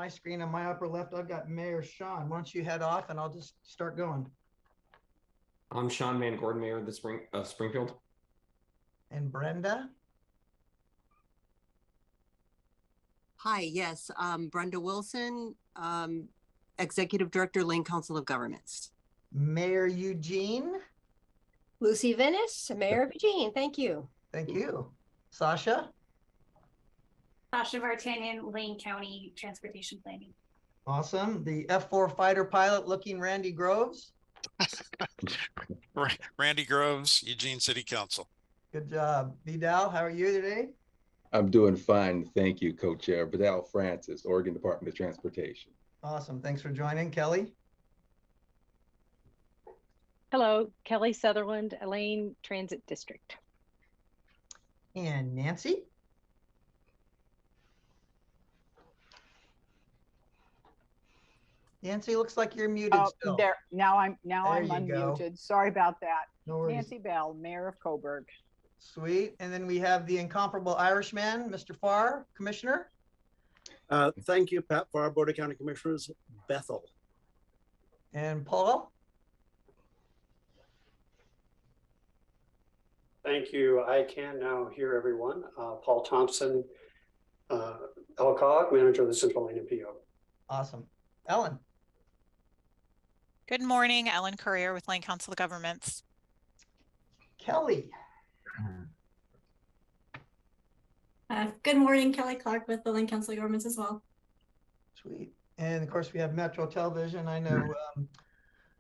my screen, on my upper left, I've got Mayor Sean. Why don't you head off and I'll just start going. I'm Sean Van Gordon, Mayor of the Springfield. And Brenda? Hi, yes, Brenda Wilson, Executive Director, Lane Council of Governments. Mayor Eugene? Lucy Venice, Mayor of Eugene. Thank you. Thank you. Sasha? Sasha Vartanian, Lane County Transportation Planning. Awesome. The F4 fighter pilot looking Randy Groves? Randy Groves, Eugene City Council. Good job. Vidal, how are you today? I'm doing fine. Thank you, Co-Chair. Vidal Francis, Oregon Department of Transportation. Awesome. Thanks for joining. Kelly? Hello, Kelly Sutherland, Elaine Transit District. And Nancy? Nancy, looks like you're muted still. There. Now I'm There you unmuted. go. Sorry about that. No worries. Nancy Bell, Mayor of Coburg. Sweet. And then we have the incomparable Irishman, Mr. Farr, Commissioner. Thank you, Pat Farr, Board of County Commissioners, Bethel. And Paul. Thank you. I can now hear everyone. Paul Thompson, LCOG, Manager of the Central Lane MPO. Awesome. Ellen. Good morning, Ellen Courier with Lane Council of Governments. Kelly. Good morning, Kelly Clark with the Lane Council of Governments as well. Sweet. And of course, we have Metro Television. I know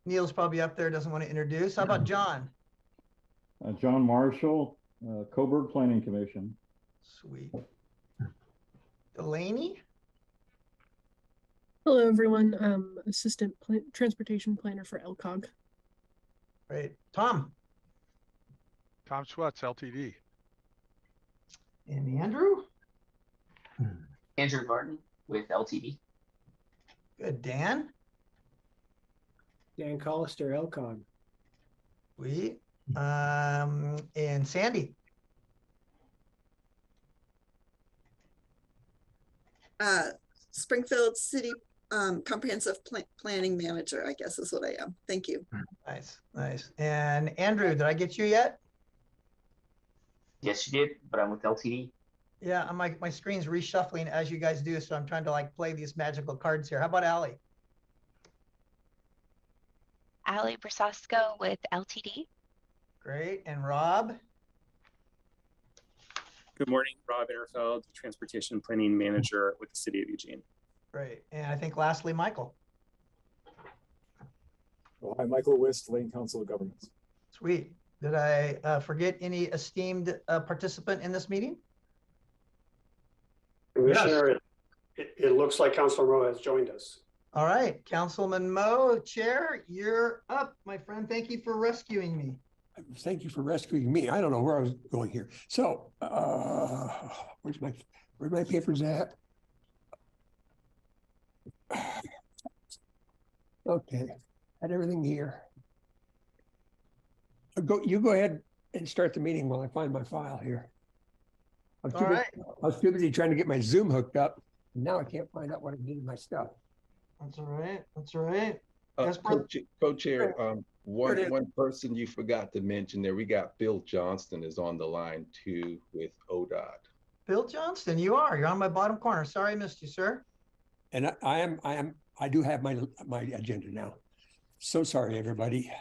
Neil's probably up there, doesn't want to introduce. How about John? John Marshall, Coburg Planning Commission. Sweet. Delaney? Hello, everyone. Assistant Transportation Planner for LCOG. Great. Tom? Tom Schwetz, LTD. And Andrew? Andrew Martin with LTD. Good. Dan? Dan Collister, LCOG. Sweet. And Sandy? Springfield City Comprehensive Planning Manager, I guess is what I am. Thank you. Nice, nice. And Andrew, did I get you yet? Yes, you did, but I'm with LTD. Yeah, my screen's reshuffling as you guys do, so I'm trying to like play these magical cards here. How about Allie? Allie Brasasco with LTD. Great. And Rob? Good morning, Rob Interfeld, Transportation Planning Manager with the City of Eugene. Great. And I think lastly, Michael. Well, hi, Michael Wist, Lane Council of Governments. Sweet. Did I forget any esteemed participant in this meeting? Commissioner, yes. It looks like Councilor Moe has joined us. All right, Councilman Moe, Chair, you're up, my friend. Thank you for rescuing me. Thank you for rescuing me. I don't know where I was going here. So, where's my papers at? Okay, had everything here. You go ahead and start the meeting while I find my file here. I was too busy trying to get my Zoom hooked up, and now I can't find out what I did in my stuff. That's all right. That's all right. Co-chair, one person you forgot to mention there. We got Bill Johnston is on the line too with ODOT. Bill Johnston, you're on my bottom corner. Sorry I missed you, sir. And I do have my agenda now. So sorry, everybody.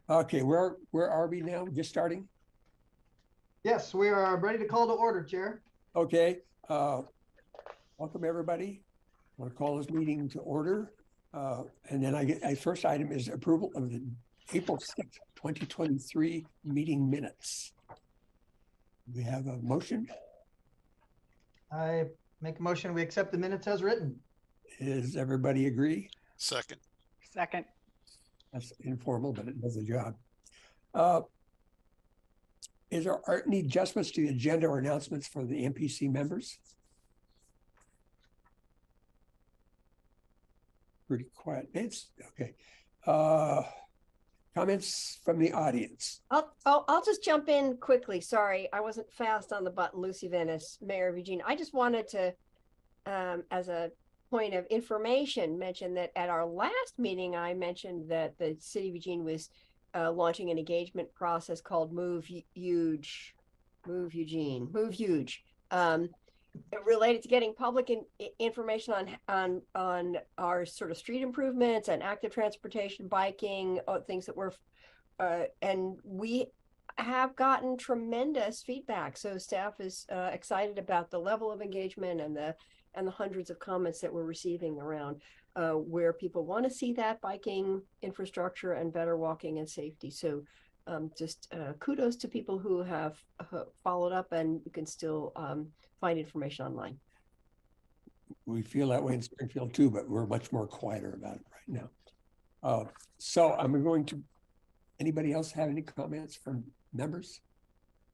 Okay, where are we now? Just starting? Yes, we are ready to call to order, Chair. Okay, welcome everybody. I want to call this meeting to order. And then first item is approval of the April 6th, 2023 meeting minutes. We have a motion. I make a motion, we accept the minutes as written. Does everybody agree? Second. Second. That's informal, but it does the job. Are any adjustments to the agenda or announcements for the MPC members? Pretty quiet. It's okay. Comments from the audience. I'll just jump in quickly. Sorry, I wasn't fast on the button. Lucy Venice, Mayor of Eugene. I just wanted to, as a point of information, mention that at our last meeting, I mentioned that the city of Eugene was launching an engagement process called Move Huge, Move Eugene, Move Huge, related to getting public information on our sort of street improvements and active transportation, biking, things that we're, and we have gotten tremendous feedback. So staff is excited about the level of engagement and the hundreds of comments that we're receiving around where people want to see that biking infrastructure and better walking and safety. So just kudos to people who have followed up, and you can still find information online. We feel that way in Springfield too, but we're much more quieter about it right now. So I'm going to, anybody else have any comments from members?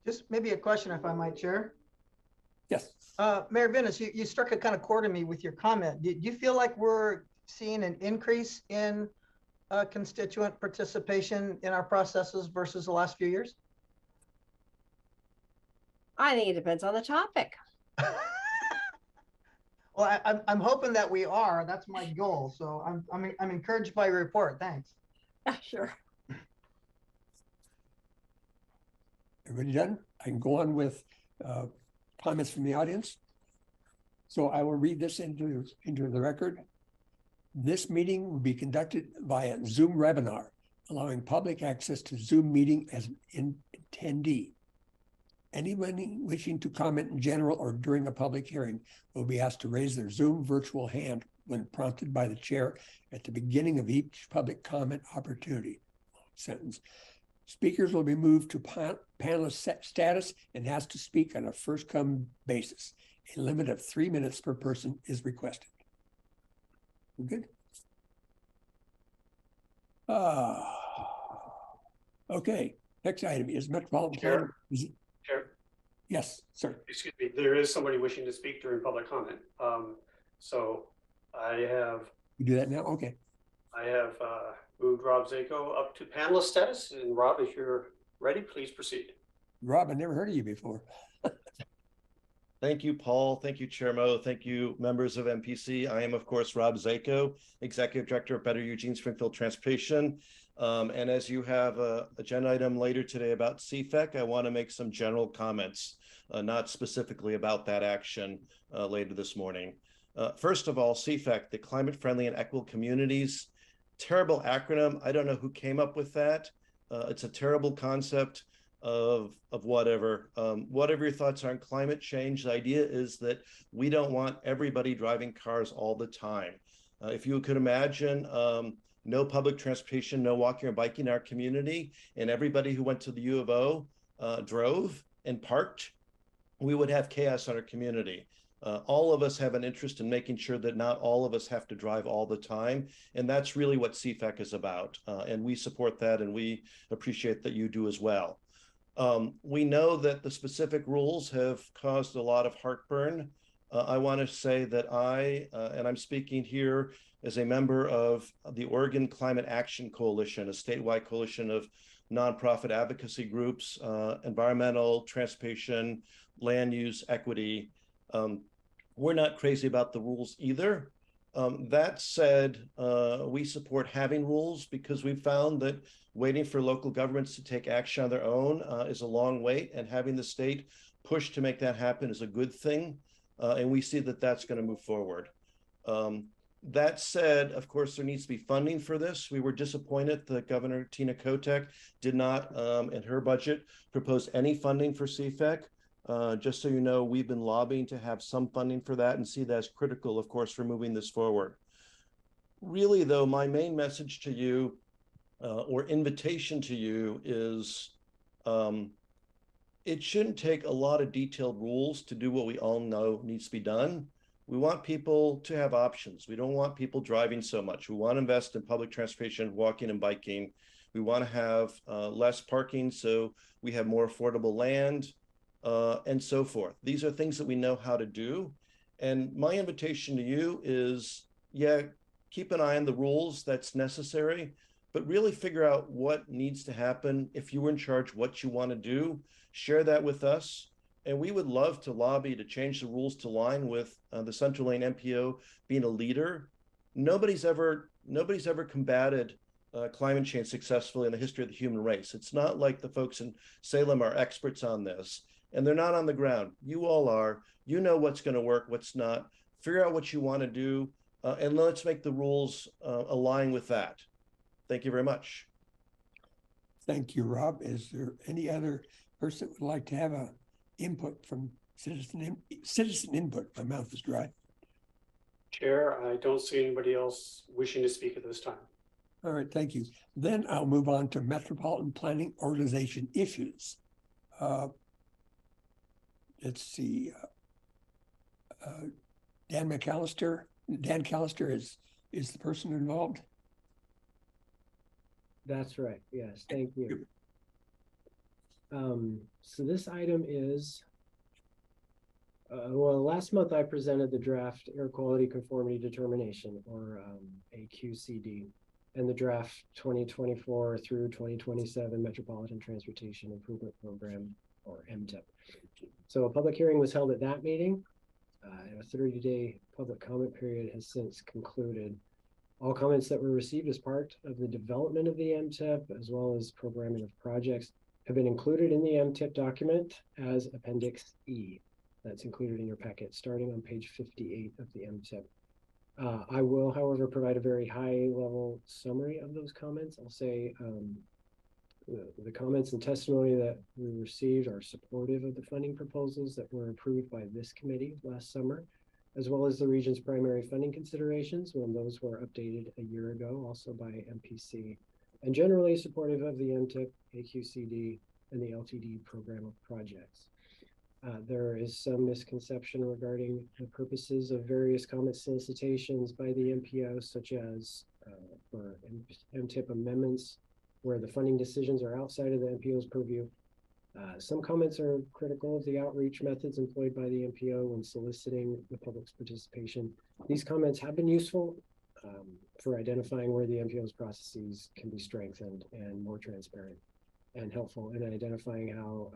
Just maybe a question, if I might, Chair. Yes. Mayor Venus, you struck a kind of chord in me with your comment. Do you feel like we're seeing an increase in constituent participation in our processes versus the last few years? I think it depends on the topic. Well, I'm hoping that we are. That's my goal. So I'm encouraged by your report. Thanks. Sure. Everybody done? I can go on with comments from the audience. So I will read this into the record. This meeting will be conducted via Zoom webinar, allowing public access to Zoom meeting as an attendee. Anyone wishing to comment in general or during a public hearing will be asked to raise their Zoom virtual hand when prompted by the chair at the beginning of each public comment opportunity. Sentence. Speakers will be moved to panelist status and asked to speak on a first-come basis. A limit of 3 minutes per person is requested. We're good? Okay, next item is Metropolitan. Chair. Chair. Yes, sir. Excuse me, there is somebody wishing to speak during public comment. So I have. You do that now? Okay. I have moved Rob Zako up to panelist status. And Rob, if you're ready, please proceed. Rob, I never heard of you before. Thank you, Paul. Thank you, Chair Mo. Thank you, members of MPC. I am, of course, Rob Zako, Executive Director of Better Eugene Springfield Transportation. And as you have an agenda item later today about CFEC, I want to make some general comments, not specifically about that action later this morning. First of all, CFEC, the Climate Friendly and Equitable Communities, terrible acronym. I don't know who came up with that. It's a terrible concept of whatever. Whatever your thoughts are on climate change, the idea is that we don't want everybody driving cars all the time. If you could imagine no public transportation, no walking or biking in our community, and everybody who went to the U of O drove and parked, we would have chaos in our community. All of us have an interest in making sure that not all of us have to drive all the time. And that's really what CFEC is about. And we support that, and we appreciate that you do as well. We know that the specific rules have caused a lot of heartburn. I want to say that and I'm speaking here as a member of the Oregon Climate Action Coalition, a statewide coalition of nonprofit advocacy groups, environmental, transportation, land use, equity. We're not crazy about the rules either. That said, we support having rules because we've found that waiting for local governments to take action on their own is a long wait, and having the state push to make that happen is a good thing. And we see that that's going to move forward. That said, of course, there needs to be funding for this. We were disappointed that Governor Tina Kotek did not, in her budget, propose any funding for CFEC. Just so you know, we've been lobbying to have some funding for that and see that as critical, of course, for moving this forward. Really, though, my main message to you or invitation to you is it shouldn't take a lot of detailed rules to do what we all know needs to be done. We want people to have options. We don't want people driving so much. We want to invest in public transportation, walking and biking. We want to have less parking so we have more affordable land. And so forth. These are things that we know how to do. And my invitation to you is, yeah, keep an eye on the rules that's necessary, but really figure out what needs to happen. If you were in charge, what you want to do, share that with us. And we would love to lobby to change the rules to line with the Central Lane MPO being a leader. Nobody's ever combated climate change successfully in the history of the human race. It's not like the folks in Salem are experts on this, and they're not on the ground. You all are. You know what's going to work, what's not. Figure out what you want to do, and let's make the rules align with that. Thank you very much. Thank you, Rob. Is there any other person that would like to have a input from citizen input? My mouth is dry. Chair, I don't see anybody else wishing to speak at this time. All right, thank you. Then I'll move on to Metropolitan Planning Organization issues. Let's see. Dan Callister is the person involved. That's right. Yes, thank you. So this item is, well, last month I presented the draft air quality conformity determination, or AQCD, and the draft 2024 through 2027 Metropolitan Transportation Improvement Program, or MTIP. So a public hearing was held at that meeting. And a 30-day public comment period has since concluded. All comments that were received as part of the development of the MTIP, as well as programming of projects, have been included in the MTIP document as Appendix E. That's included in your packet, starting on page 58 of the MTIP. I will, however, provide a very high-level summary of those comments. I'll say the comments and testimony that we received are supportive of the funding proposals that were approved by this committee last summer, as well as the region's primary funding considerations when those were updated a year ago, also by MPC, and generally supportive of the MTIP, AQCD, and the LTD program of projects. There is some misconception regarding the purposes of various comment solicitations by the MPO, such as for MTIP amendments, where the funding decisions are outside of the MPO's purview. Some comments are critical of the outreach methods employed by the MPO when soliciting the public's participation. These comments have been useful for identifying where the MPO's processes can be strengthened and more transparent, and helpful in identifying how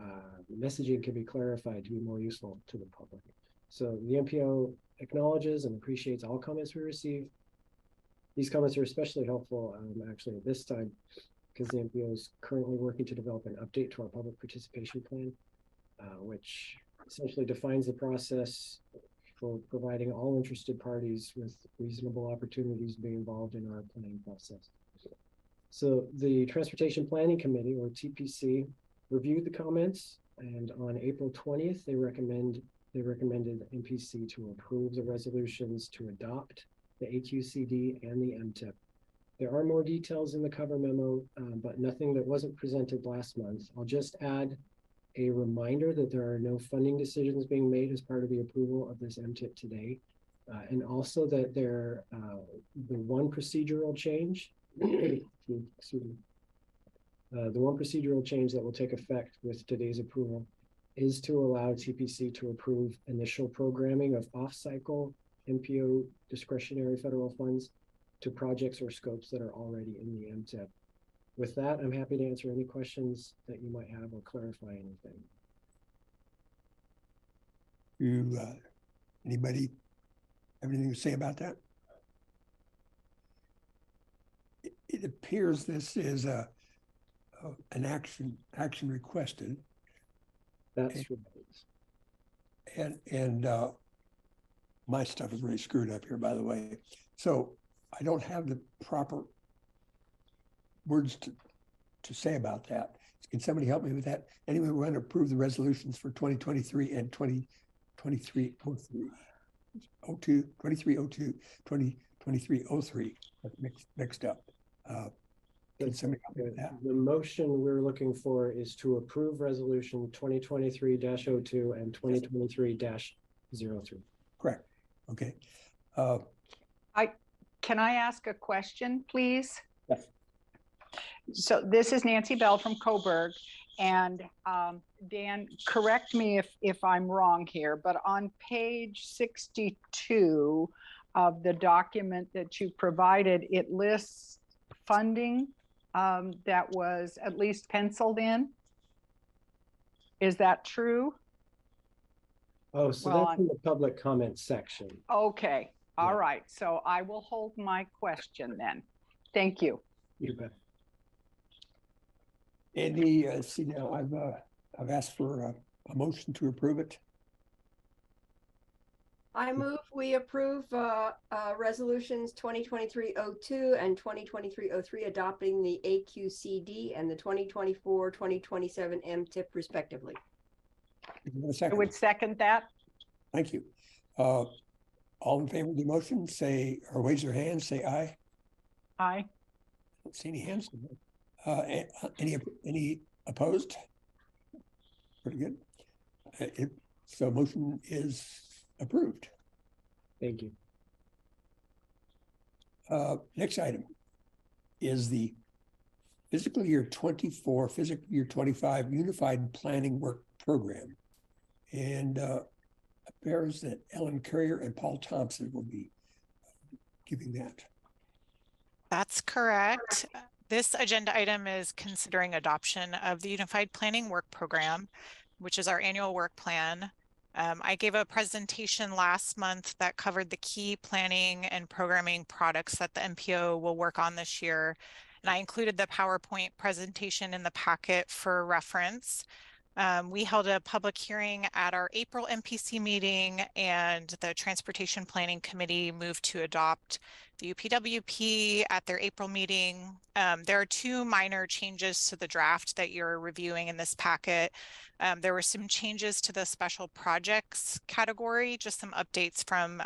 messaging can be clarified to be more useful to the public. So the MPO acknowledges and appreciates all comments we receive. These comments are especially helpful actually at this time, because the MPO is currently working to develop an update to our public participation plan, which essentially defines the process for providing all interested parties with reasonable opportunities to be involved in our planning process. So the Transportation Planning Committee, or TPC, reviewed the comments, and on April 20th, they recommended MPC to approve the resolutions to adopt the AQCD and the MTIP. There are more details in the cover memo, but nothing that wasn't presented last month. I'll just add a reminder that there are no funding decisions being made as part of the approval of this MTIP today. And also that the one procedural change, excuse me, the one procedural change that will take effect with today's approval is to allow TPC to approve initial programming of off-cycle MPO discretionary federal funds to projects or scopes that are already in the MTIP. With that, I'm happy to answer any questions that you might have or clarify anything. Anybody have anything to say about that? It appears this is an action requested. That's right. And my stuff is really screwed up here, by the way. So I don't have the proper words to say about that. Can somebody help me with that? Anyway, we're going to approve the resolutions for 2023 and 2023-03. 2302, 2023-03. Mixed up. Can somebody help me with that? The motion we're looking for is to approve resolution 2023-02 and 2023-03. Correct. Okay. Can I ask a question, please? Yes. So this is Nancy Bell from Coburg, and Dan, correct me if I'm wrong here, but on page 62 of the document that you provided, it lists funding that was at least penciled in. Is that true? Oh, so Well, that's in the public comment section. Okay, all Yeah. right. So I will hold my question then. Thank you. You bet. Andy, see now, I've asked for a motion to approve it. I move we approve resolutions 2023-02 and 2023-03 adopting the AQCD and the 2024-2027 MTIP respectively. I would second that. Thank you. All in favor of the motion, say, or raise your hand, say aye. Aye. Don't see any hands. Any opposed? Pretty good. So motion is approved. Thank you. Next item is the fiscal year 24, fiscal year 25 Unified Planning Work Program. And appears that Ellen Courier and Paul Thompson will be giving that. That's correct. This agenda item is considering adoption of the Unified Planning Work Program, which is our annual work plan. I gave a presentation last month that covered the key planning and programming products that the MPO will work on this year. And I included the PowerPoint presentation in the packet for reference. We held a public hearing at our April MPC meeting, and the Transportation Planning Committee moved to adopt the UPWP at their April meeting. There are two minor changes to the draft that you're reviewing in this packet. There were some changes to the special projects category, just some updates from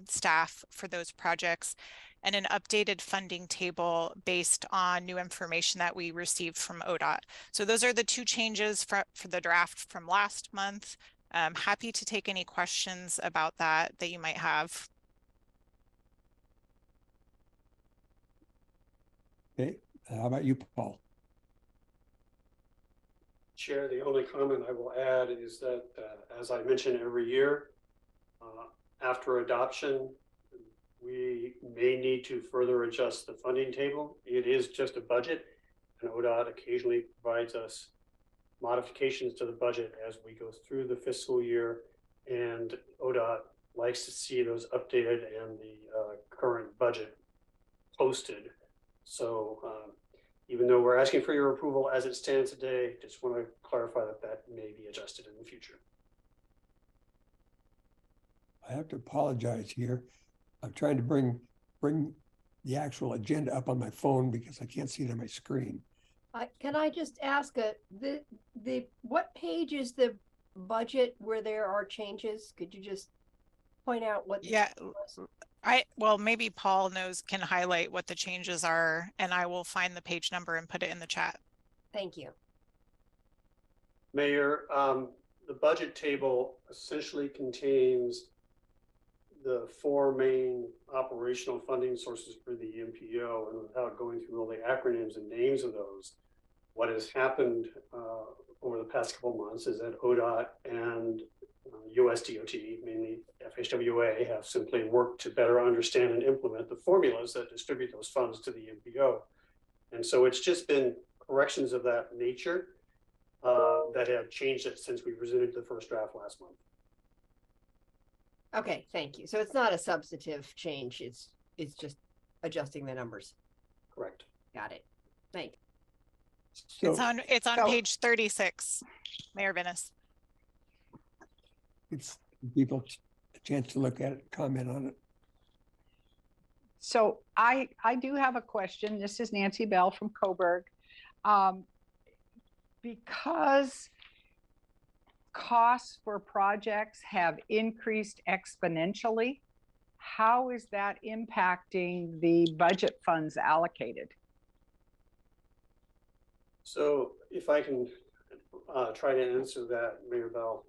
staff for those projects, and an updated funding table based on new information that we received from ODOT. So those are the two changes for the draft from last month. I'm happy to take any questions about that you might have. Okay, how about you, Paul? Chair, the only comment I will add is that, as I mention every year, after adoption, we may need to further adjust the funding table. It is just a budget, and ODOT occasionally provides us modifications to the budget as we go through the fiscal year, and ODOT likes to see those updated and the current budget posted. So even though we're asking for your approval as it stands today, just want to clarify that that may be adjusted in the future. I have to apologize here. I'm trying to bring the actual agenda up on my phone because I can't see it on my screen. Can I just ask what page is the budget where there are changes? Could you just point out what? Yeah, well, maybe Paul can highlight what the changes are, and I will find the page number and put it in the chat. Thank you. Mayor, the budget table essentially contains the four main operational funding sources for the MPO, and without going through all the acronyms and names of those, what has happened over the past couple months is that ODOT and USDOT, mainly FHWA, have simply worked to better understand and implement the formulas that distribute those funds to the MPO. And so it's just been corrections of that nature that have changed it since we presented the first draft last month. Okay, thank you. So it's not a substantive change. It's just adjusting the numbers. Correct. Got it. Thank you. So It's on page 36, Mayor Venus. It's people a chance to look at it, comment on it. So I do have a question. This is Nancy Bell from Coburg. Because costs for projects have increased exponentially, how is that impacting the budget funds allocated? So if I can try to answer that, Mayor Bell.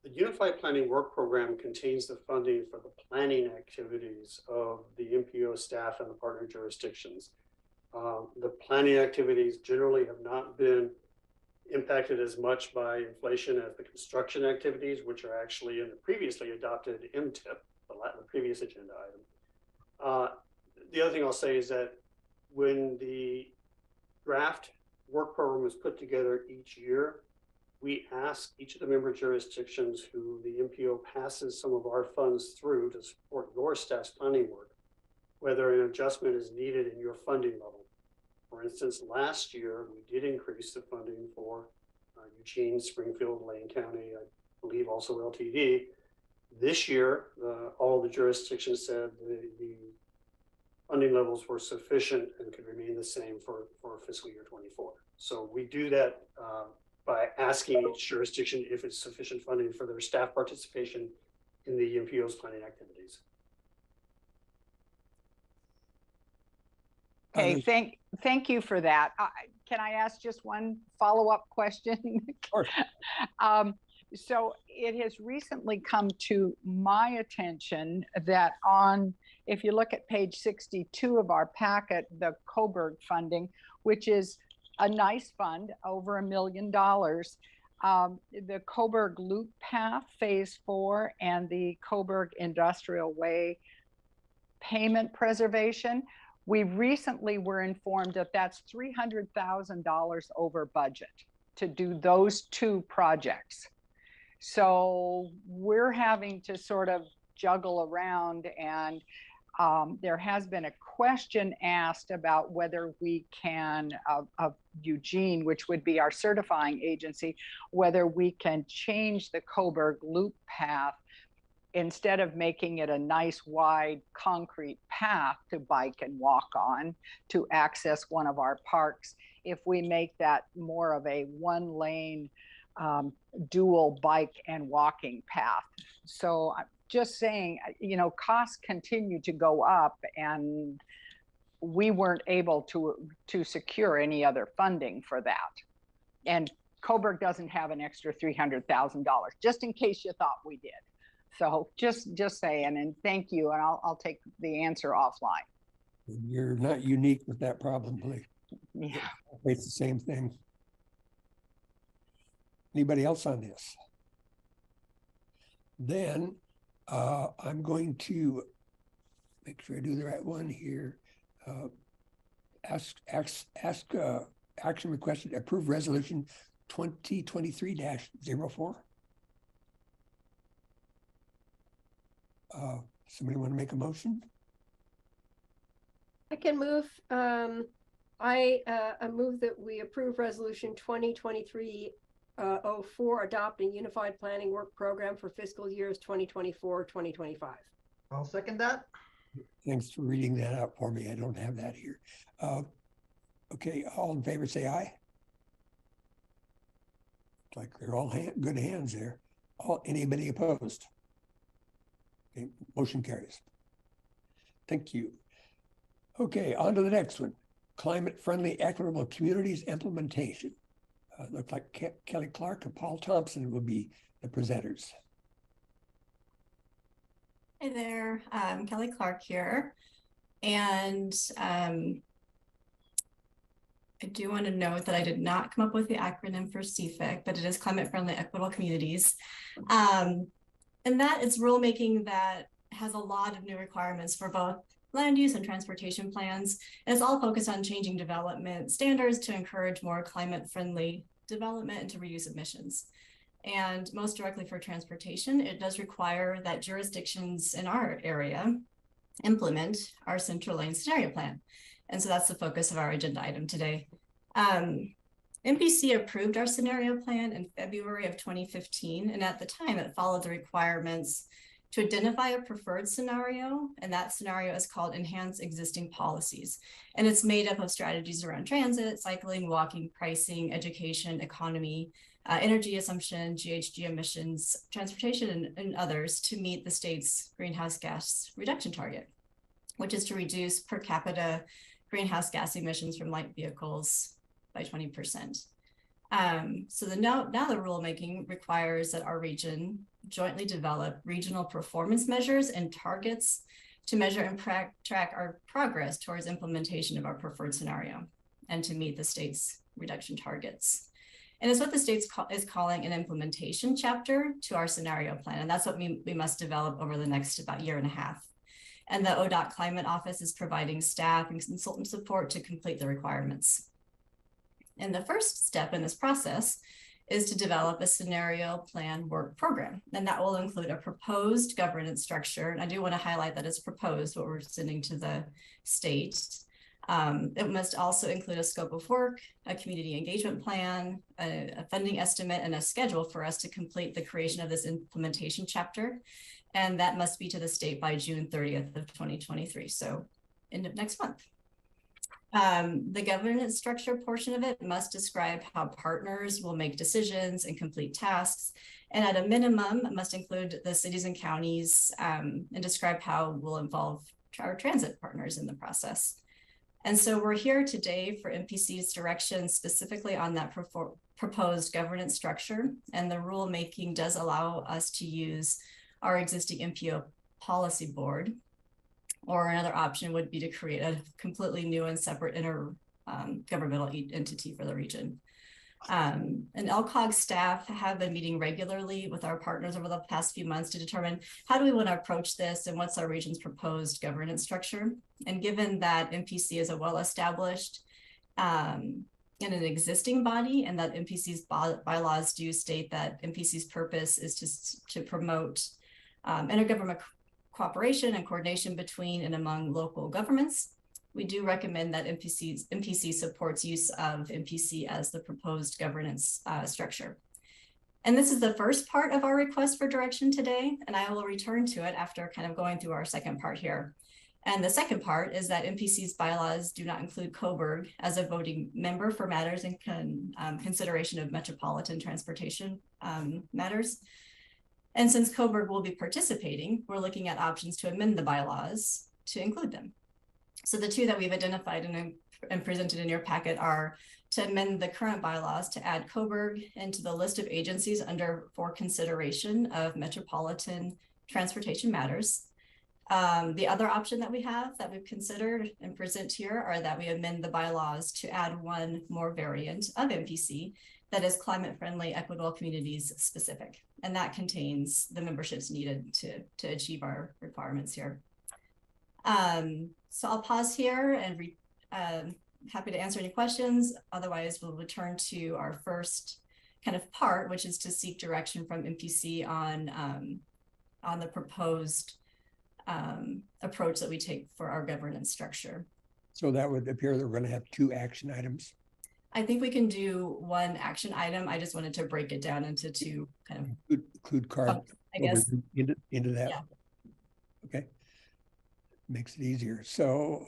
The Unified Planning Work Program contains the funding for the planning activities of the MPO staff and the partner jurisdictions. The planning activities generally have not been impacted as much by inflation as the construction activities, which are actually in the previously adopted MTIP, the previous agenda item. The other thing I'll say is that when the draft work program is put together each year, we ask each of the member jurisdictions who the MPO passes some of our funds through to support your staff's planning work, whether an adjustment is needed in your funding level. For instance, last year, we did increase the funding for Eugene, Springfield, Lane County, I believe also LTD. This year, all the jurisdictions said the funding levels were sufficient and could remain the same for fiscal year 24. So we do that by asking each jurisdiction if it's sufficient funding for their staff participation in the MPO's planning activities. Okay, thank you for that. Can I ask just one follow-up question? So it has recently come to my attention that if you look at page 62 of our packet, the Coburg funding, which is a nice fund, over $1 million, the Coburg Loop Path Phase 4 and the Coburg Industrial Way payment preservation, we recently were informed that that's $300,000 over budget to do those two projects. So we're having to sort of juggle around, and there has been a question asked about whether we can, of Eugene, which would be our certifying agency, whether we can change the Coburg Loop Path instead of making it a nice wide concrete path to bike and walk on to access one of our parks, if we make that more of a one-lane dual bike and walking path. So I'm just saying, you know, costs continue to go up, and we weren't able to secure any other funding for that. And Coburg doesn't have an extra $300,000, just in case you thought we did. So just saying, and thank you, and I'll take the answer offline. You're not unique with that problem, please. Yeah. It's the same thing. Anybody else on this? Then I'm going to make sure I do the right one here. Action requested approve resolution 2023-04. Somebody want to make a motion? I can move. I move that we approve resolution 2023-04, adopting unified planning work program for fiscal years 2024-2025. I'll second that. Thanks for reading that out for me. I don't have that here. Okay, all in favor say aye. Like they're all good hands there. Anybody opposed? Okay, motion carries. Thank you. Okay, on to the next one. Climate-friendly equitable communities implementation. Looks like Kelly Clark and Paul Thompson will be the presenters. Hey there, Kelly Clark here. And I do want to note that I did not come up with the acronym for CFIC, but it is Climate-Friendly Equitable Communities. And that is rulemaking that has a lot of new requirements for both land use and transportation plans. And it's all focused on changing development standards to encourage more climate-friendly development and to reduce emissions. And most directly for transportation, it does require that jurisdictions in our area implement our Central Lane Scenario Plan. And so that's the focus of our agenda item today. MPC approved our scenario plan in February of 2015. And at the time, it followed the requirements to identify a preferred scenario. And that scenario is called Enhance Existing Policies. And it's made up of strategies around transit, cycling, walking, pricing, education, economy, energy assumption, GHG emissions, transportation, and others to meet the state's greenhouse gas reduction target, which is to reduce per capita greenhouse gas emissions from light vehicles by 20%. So now the rulemaking requires that our region jointly develop regional performance measures and targets to measure and track our progress towards implementation of our preferred scenario and to meet the state's reduction targets. And it's what the state is calling an implementation chapter to our scenario plan. And that's what we must develop over the next about year and a half. And the ODOT Climate Office is providing staff and consultant support to complete the requirements. And the first step in this process is to develop a scenario plan work program. And that will include a proposed governance structure. And I do want to highlight that it's proposed, what we're sending to the state. It must also include a scope of work, a community engagement plan, a funding estimate, and a schedule for us to complete the creation of this implementation chapter. And that must be to the state by June 30th of 2023. So end of next month. The governance structure portion of it must describe how partners will make decisions and complete tasks. And at a minimum, it must include the cities and counties and describe how we'll involve our transit partners in the process. And so we're here today for MPC's direction specifically on that proposed governance structure. And the rulemaking does allow us to use our existing MPO policy board. Or another option would be to create a completely new and separate intergovernmental entity for the region. And LCOG staff have been meeting regularly with our partners over the past few months to determine how do we want to approach this and what's our region's proposed governance structure. And given that MPC is a well-established in an existing body, and that MPC's bylaws do state that MPC's purpose is to promote intergovernmental cooperation and coordination between and among local governments, we do recommend that MPC supports use of MPC as the proposed governance structure. And this is the first part of our request for direction today, and I will return to it after kind of going through our second part here. And the second part is that MPC's bylaws do not include Coburg as a voting member for matters in consideration of metropolitan transportation matters. And since Coburg will be participating, we're looking at options to amend the bylaws to include them. So the two that we've identified and presented in your packet are to amend the current bylaws to add Coburg into the list of agencies for consideration of metropolitan transportation matters. The other option that we have that we've considered and present here are that we amend the bylaws to add one more variant of MPC that is climate friendly, equitable communities specific. And that contains the memberships needed to achieve our requirements here. So I'll pause here and happy to answer any questions. Otherwise, we'll return to our first kind of part, which is to seek direction from MPC on the proposed approach that we take for our governance structure. So that would appear that we're going to have two action items. I think we can do one action item. I just wanted to break it down into two kind of include card, I guess into that. Yeah. Okay, makes it easier. So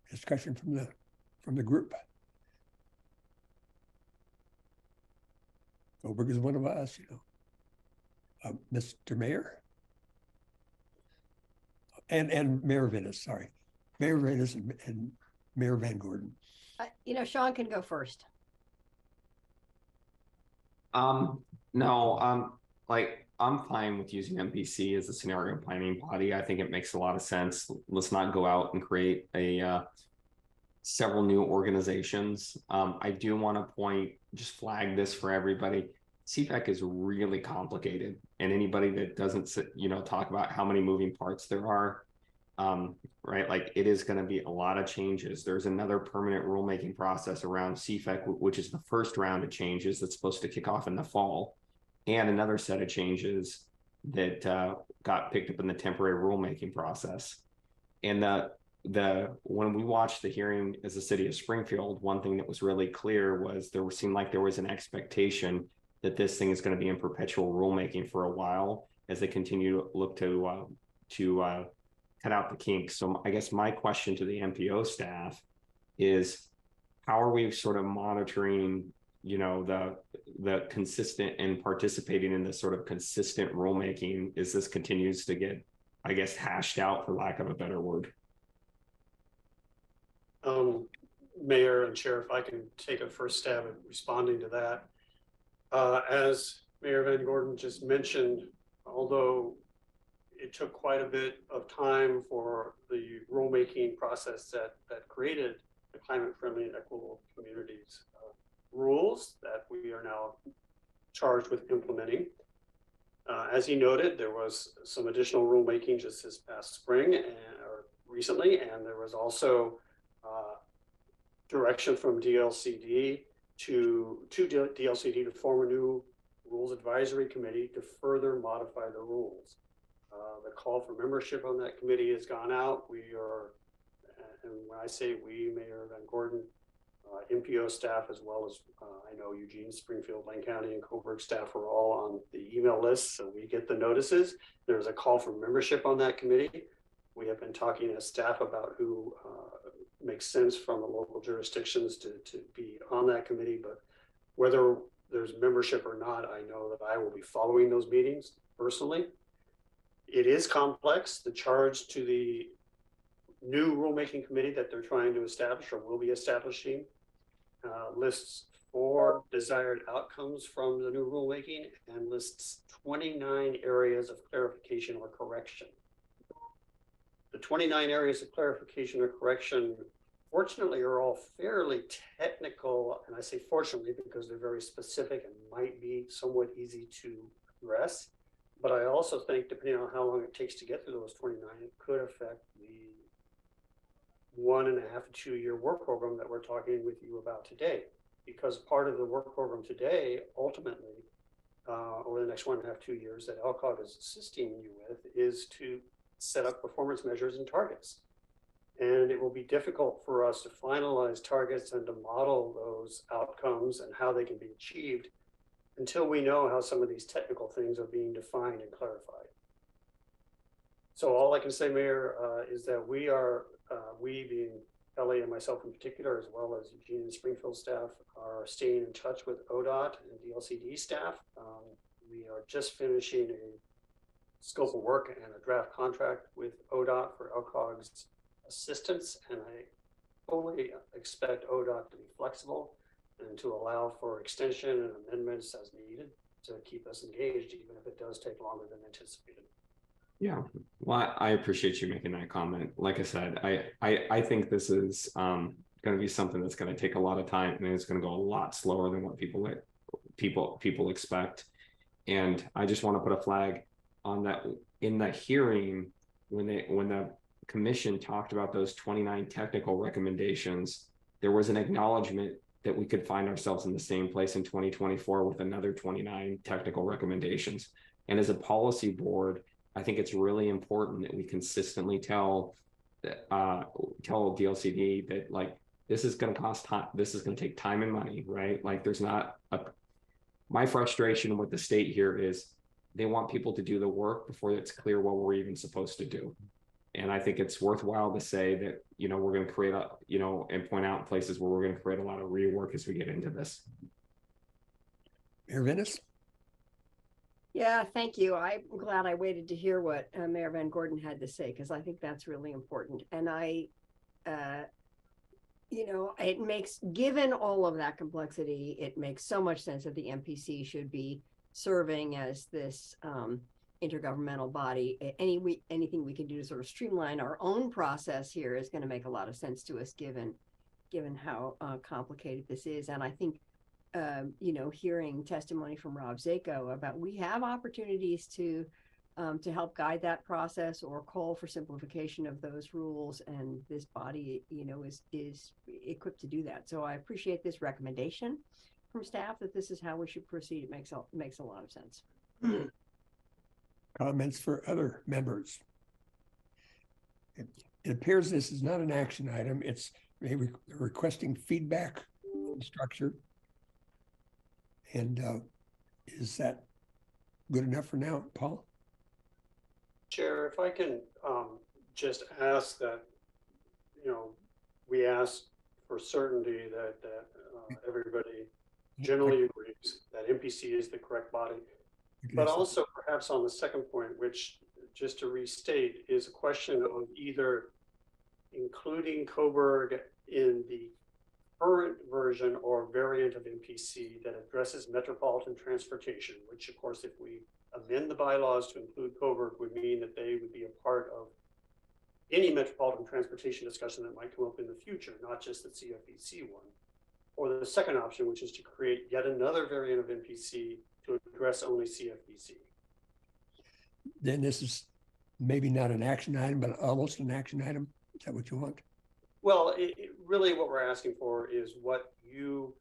discussion from the group. Coburg is one of us, you know. Mr. Mayor and Mayor Venus, sorry, Mayor Venus and Mayor Van Gordon. You know, Sean can go first. No, I'm fine with using MPC as a scenario planning body. I think it makes a lot of sense. Let's not go out and create several new organizations. I do want to just flag this for everybody. CFEC is really complicated, and anybody that doesn't talk about how many moving parts there are, right? Like, it is going to be a lot of changes. There's another permanent rulemaking process around CFEC, which is the first round of changes that's supposed to kick off in the fall, and another set of changes that got picked up in the temporary rulemaking process. And when we watched the hearing as the city of Springfield, one thing that was really clear was seemed like there was an expectation that this thing is going to be in perpetual rulemaking for a while as they continue to look to cut out the kinks. So I guess my question to the MPO staff is, how are we sort of monitoring, the consistent and participating in this sort of consistent rulemaking as this continues to get, I guess, hashed out, for lack of a better word? Mayor and Chair, if I can take a first stab at responding to that. As Mayor Van Gordon just mentioned, although it took quite a bit of time for the rulemaking process that created the climate-friendly and equitable communities rules that we are now charged with implementing. As he noted, there was some additional rulemaking just this past spring or recently, and there was also direction from DLCD to DLCD to form a new rules advisory committee to further modify the rules. The call for membership on that committee has gone out. We are, and when I say we, Mayor Van Gordon, MPO staff, as well as I know Eugene, Springfield, Lane County, and Coburg staff are all on the email list, so we get the notices. There's a call for membership on that committee. We have been talking as staff about who makes sense from the local jurisdictions to be on that committee, but whether there's membership or not, I know that I will be following those meetings personally. It is complex. The charge to the new rulemaking committee that they're trying to establish or will be establishing lists 4 desired outcomes from the new rulemaking and lists 29 areas of clarification or correction. The 29 areas of clarification or correction, fortunately, are all fairly technical. And I say fortunately because they're very specific and might be somewhat easy to address. But I also think, depending on how long it takes to get through those 29, it could affect the 1.5 to 2 year work program that we're talking with you about today. Because part of the work program today, ultimately, over the next 1.5 to 2 years that LCOG is assisting you with, is to set up performance measures and targets. And it will be difficult for us to finalize targets and to model those outcomes and how they can be achieved until we know how some of these technical things are being defined and clarified. So all I can say, Mayor, is that we are, we being Ellie and myself in particular, as well as Eugene and Springfield staff, are staying in touch with ODOT and DLCD staff. We are just finishing a scope of work and a draft contract with ODOT for LCOG's assistance, and I fully expect ODOT to be flexible and to allow for extension and amendments as needed to keep us engaged, even if it does take longer than anticipated. Yeah, well, I appreciate you making that comment. Like I said, I think this is going to be something that's going to take a lot of time, and it's going to go a lot slower than what people expect. And I just want to put a flag on that. In the hearing, when the commission talked about those 29 technical recommendations, there was an acknowledgement that we could find ourselves in the same place in 2024 with another 29 technical recommendations. And as a policy board, I think it's really important that we consistently tell DLCD that, like, this is going to cost time, this is going to take time and money, right? Like, there's not my frustration with the state here is they want people to do the work before it's clear what we're even supposed to do. And I think it's worthwhile to say that, you know, we're going to create a, you know, and point out places where we're going to create a lot of rework as we get into this. Mayor Venice? Yeah, thank you. I'm glad I waited to hear what Mayor Van Gordon had to say, because I think that's really important. And you know, it makes, given all of that complexity, it makes so much sense that the MPC should be serving as this intergovernmental body. Anything we can do to sort of streamline our own process here is going to make a lot of sense to us, given how complicated this is. And I think, you know, hearing testimony from Rob Zako about we have opportunities to help guide that process or call for simplification of those rules, and this body, you know, is equipped to do that. So I appreciate this recommendation from staff that this is how we should proceed. It makes a lot of sense. Comments for other members? It appears this is not an action item. It's maybe requesting feedback on the structure. And is that good enough for now, Paul? Chair, if I can just ask that, you know, we ask for certainty that everybody generally agrees that MPC is the correct body. But also perhaps on the second point, which, just to restate, is a question of either including Coburg in the current version or variant of MPC that addresses metropolitan transportation, which of course, if we amend the bylaws to include Coburg, would mean that they would be a part of any metropolitan transportation discussion that might come up in the future, not just the CFEC one. Or the second option, which is to create yet another variant of MPC to address only CFEC. Then this is maybe not an action item, but almost an action item. Is that what you want? Well, really what we're asking for is what you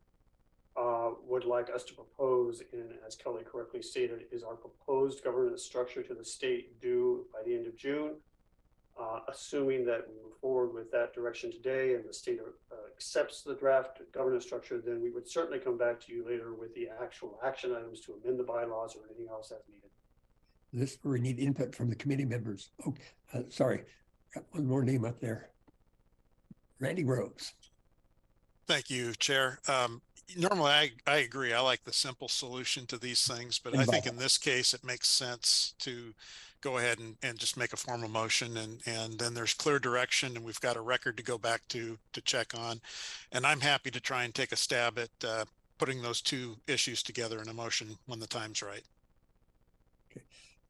would like us to propose, and as Kelly correctly stated, is our proposed governance structure to the state due by the end of June. Assuming that we move forward with that direction today and the state accepts the draft governance structure, then we would certainly come back to you later with the actual action items to amend the bylaws or anything else as needed. This, we need input from the committee members. Oh, sorry, got one more name up there. Randy Groves. Thank you, Chair. Normally, I agree. I like the simple solution to these things, but I think in this case, it makes sense to go ahead and just make a formal motion, and then there's clear direction, and we've got a record to go back to check on. And I'm happy to try and take a stab at putting those two issues together in a motion when the time's right. Okay.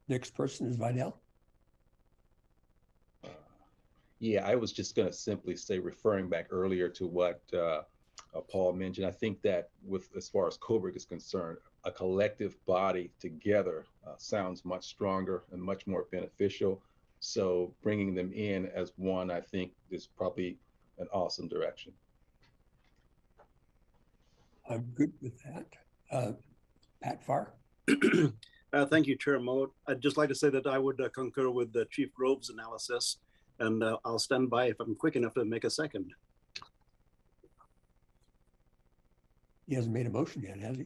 Next person is Vidal. Yeah, I was just going to simply say, referring back earlier to what Paul mentioned, I think that with as far as Coburg is concerned, a collective body together sounds much stronger and much more beneficial. So bringing them in as one, I think, is probably an awesome direction. I'm good with that. Pat Farr. Thank you, Chair Moat. I'd just like to say that I would concur with Chief Groves' analysis, and I'll stand by if I'm quick enough to make a second. He hasn't made a motion yet, has he?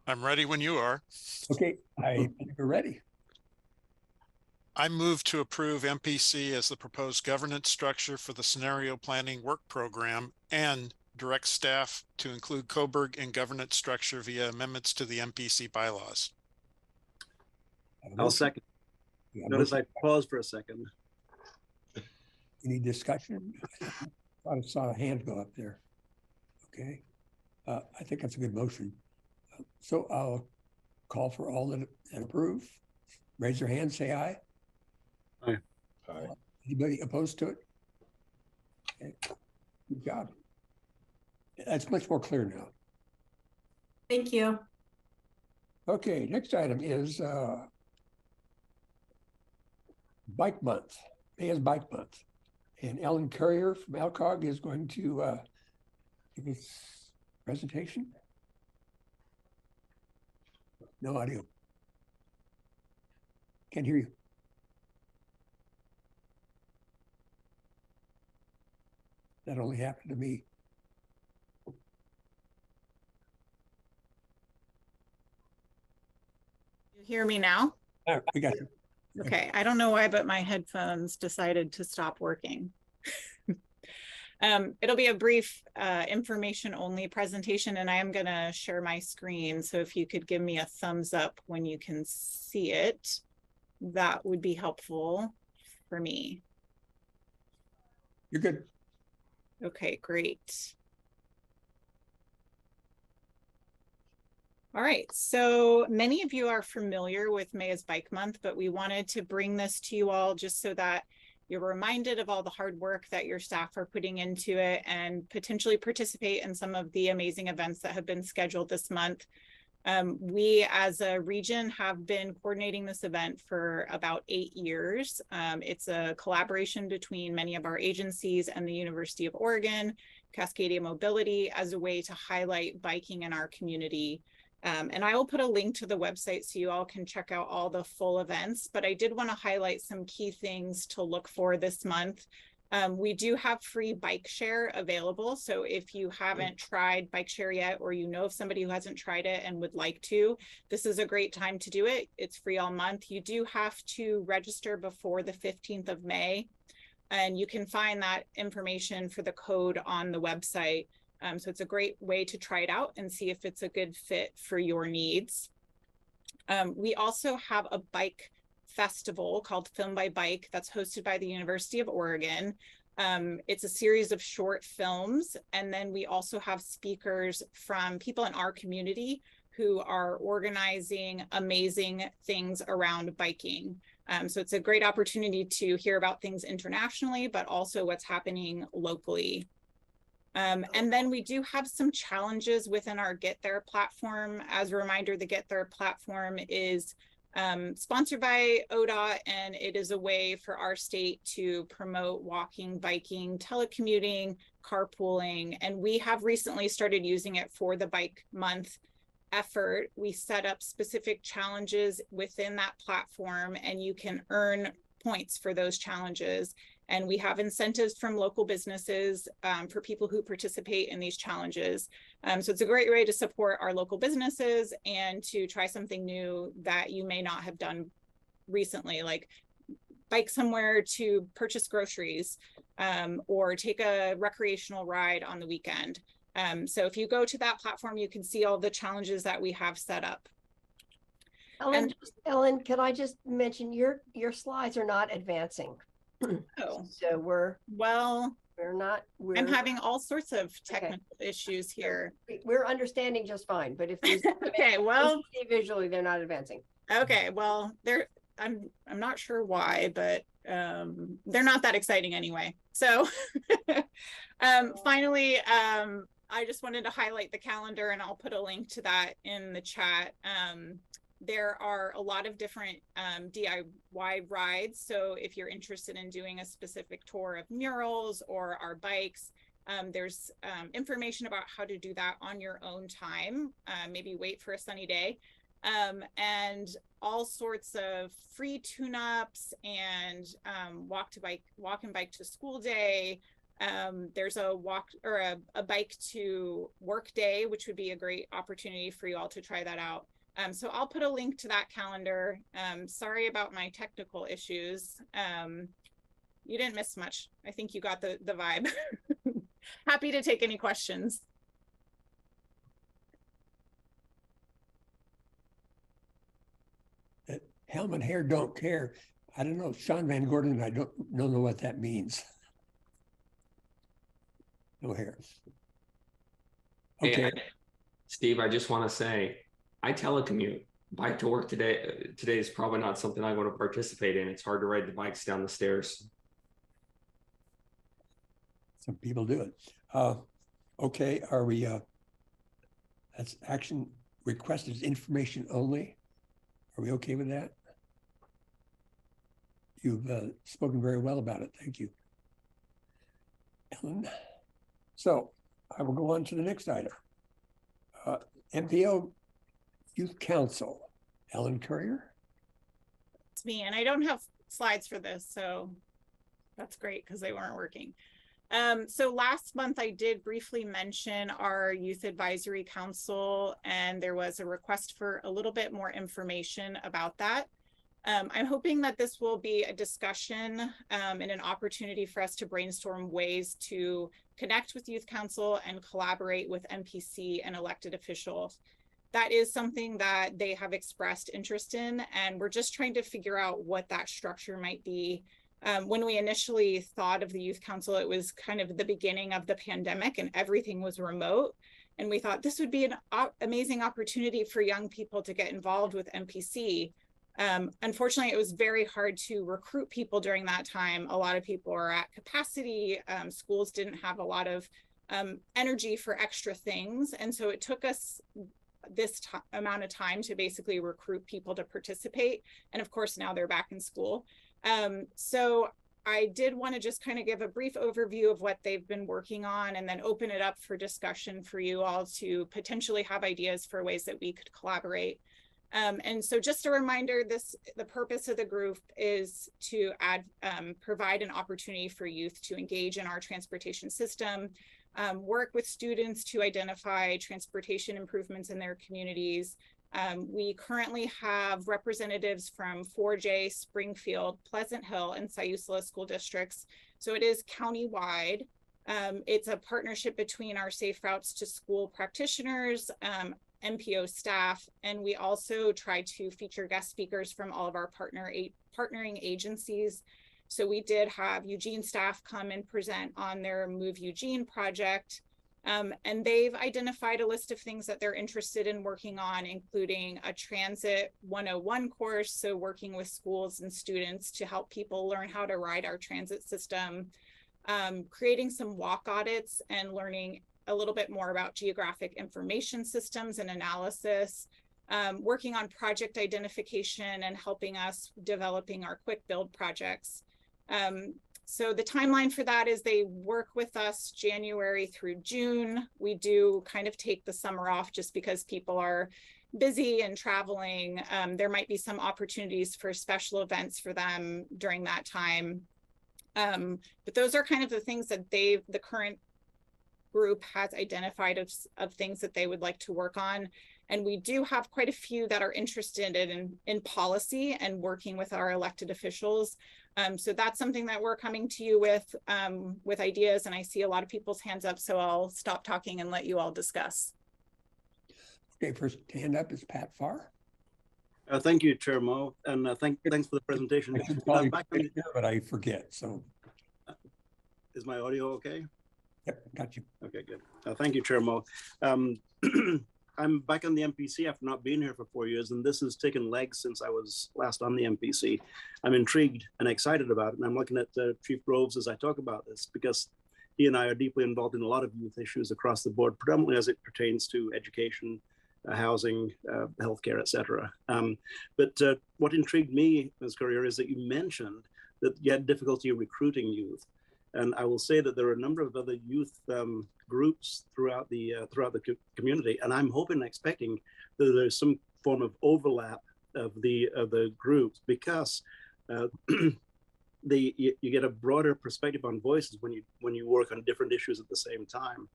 I'm ready when you are. Okay, I think we're ready. I move to approve MPC as the proposed governance structure for the scenario planning work program and direct staff to include Coburg in governance structure via amendments to the MPC bylaws. I'll second. Notice I paused for a second. Any discussion? I saw a hand go up there. Okay. I think that's a good motion. So I'll call for all that approve. Raise your hand, say aye. Aye. Aye. Anybody opposed to it? Okay. Good job. That's much more clear now. Thank you. Okay, next item is Bike Month. May is Bike Month. And Ellen Currier from ALCOG is going to give us presentation. No audio. Can't hear you. That only happened to me. You hear me now? We got you. Okay, I don't know why, but my headphones decided to stop working. It'll be a brief information only presentation, and I am going to share my screen. So if you could give me a thumbs up when you can see it, that would be helpful for me. You're good. Okay, great. All right, so many of you are familiar with May is Bike Month, but we wanted to bring this to you all just so that you're reminded of all the hard work that your staff are putting into it and potentially participate in some of the amazing events that have been scheduled this month. We as a region have been coordinating this event for about 8 years. It's a collaboration between many of our agencies and the University of Oregon, Cascadia Mobility, as a way to highlight biking in our community. And I will put a link to the website so you all can check out all the full events, but I did want to highlight some key things to look for this month. We do have free bike share available. So if you haven't tried bike share yet, or you know of somebody who hasn't tried it and would like to, this is a great time to do it. It's free all month. You do have to register before the 15th of May, and you can find that information for the code on the website. So it's a great way to try it out and see if it's a good fit for your needs. We also have a bike festival called Film by Bike that's hosted by the University of Oregon. It's a series of short films, and then we also have speakers from people in our community who are organizing amazing things around biking. So it's a great opportunity to hear about things internationally, but also what's happening locally. And then we do have some challenges within our Get There platform. As a reminder, the Get There platform is sponsored by ODOT, and it is a way for our state to promote walking, biking, telecommuting, carpooling, and we have recently started using it for the Bike Month effort. We set up specific challenges within that platform, and you can earn points for those challenges. And we have incentives from local businesses for people who participate in these challenges. So it's a great way to support our local businesses and to try something new that you may not have done recently, like bike somewhere to purchase groceries or take a recreational ride on the weekend. So if you go to that platform, you can see all the challenges that we have set up. Ellen, can I just mention your slides are not advancing. Oh, so we're not. I'm having all sorts of technical issues here. We're understanding just fine, but if these okay, well, visually they're not advancing. Okay, well, I'm not sure why, but they're not that exciting anyway. So finally, I just wanted to highlight the calendar, and I'll put a link to that in the chat. There are a lot of different DIY rides. So if you're interested in doing a specific tour of murals or our bikes, there's information about how to do that on your own time. Maybe wait for a sunny day. And all sorts of free tune-ups and walk and bike to school day. There's a walk or a bike to work day, which would be a great opportunity for you all to try that out. So I'll put a link to that calendar. Sorry about my technical issues. You didn't miss much. I think you got the vibe. Happy to take any questions. Helmet hair don't care. I don't know, Sean Van Gordon, I don't know what that means. No hair. Okay. Hey, Steve, I just want to say, I telecommute. Bike to work today is probably not something I want to participate in. It's hard to ride the bikes down the stairs. Some people do it. Okay, are we, that's action requested information only. Are we okay with that? You've spoken very well about it. Thank you, Ellen. So I will go on to the next item. MPO Youth Council, Ellen Courier. It's me, and I don't have slides for this, so that's great because they weren't working. So last month I did briefly mention our Youth Advisory Council, and there was a request for a little bit more information about that. I'm hoping that this will be a discussion and an opportunity for us to brainstorm ways to connect with Youth Council and collaborate with MPC and elected officials. That is something that they have expressed interest in, and we're just trying to figure out what that structure might be. When we initially thought of the Youth Council, it was kind of the beginning of the pandemic and everything was remote. And we thought this would be an amazing opportunity for young people to get involved with MPC. Unfortunately, it was very hard to recruit people during that time. A lot of people are at capacity. Schools didn't have a lot of energy for extra things. And so it took us this amount of time to basically recruit people to participate. And of course, now they're back in school. So I did want to just kind of give a brief overview of what they've been working on and then open it up for discussion for you all to potentially have ideas for ways that we could collaborate. And so just a reminder, the purpose of the group is to provide an opportunity for youth to engage in our transportation system, work with students to identify transportation improvements in their communities. We currently have representatives from 4J, Springfield, Pleasant Hill, and Siuslaw school districts. So it is countywide. It's a partnership between our Safe Routes to School practitioners, MPO staff, and we also try to feature guest speakers from all of our partnering agencies. So we did have Eugene staff come and present on their Move Eugene project. And they've identified a list of things that they're interested in working on, including a Transit 101 course, so working with schools and students to help people learn how to ride our transit system, creating some walk audits and learning a little bit more about geographic information systems and analysis, working on project identification and helping us developing our quick build projects. So the timeline for that is they work with us January through June. We do kind of take the summer off just because people are busy and traveling. There might be some opportunities for special events for them during that time. But those are kind of the things that the current group has identified of things that they would like to work on. And we do have quite a few that are interested in policy and working with our elected officials. So that's something that we're coming to you with ideas. And I see a lot of people's hands up, so I'll stop talking and let you all discuss. Okay, first hand up is Pat Farr. Thank you, Chair Mo, and thanks for the presentation. I should call you here, but I forget. So, is my audio okay? Yep, got you. Okay, good. Thank you, Chair Mo. I'm back on the MPC after not being here for 4 years, and this has taken legs since I was last on the MPC. I'm intrigued and excited about it, and I'm looking at Chief Groves as I talk about this, because he and I are deeply involved in a lot of youth issues across the board, predominantly as it pertains to education, housing, healthcare, etc. But what intrigued me, Ms. Courier, is that you mentioned that you had difficulty recruiting youth. And I will say that there are a number of other youth groups throughout the community, and I'm hoping and expecting that there's some form of overlap of the groups, because you get a broader perspective on voices when you work on different issues at the same time.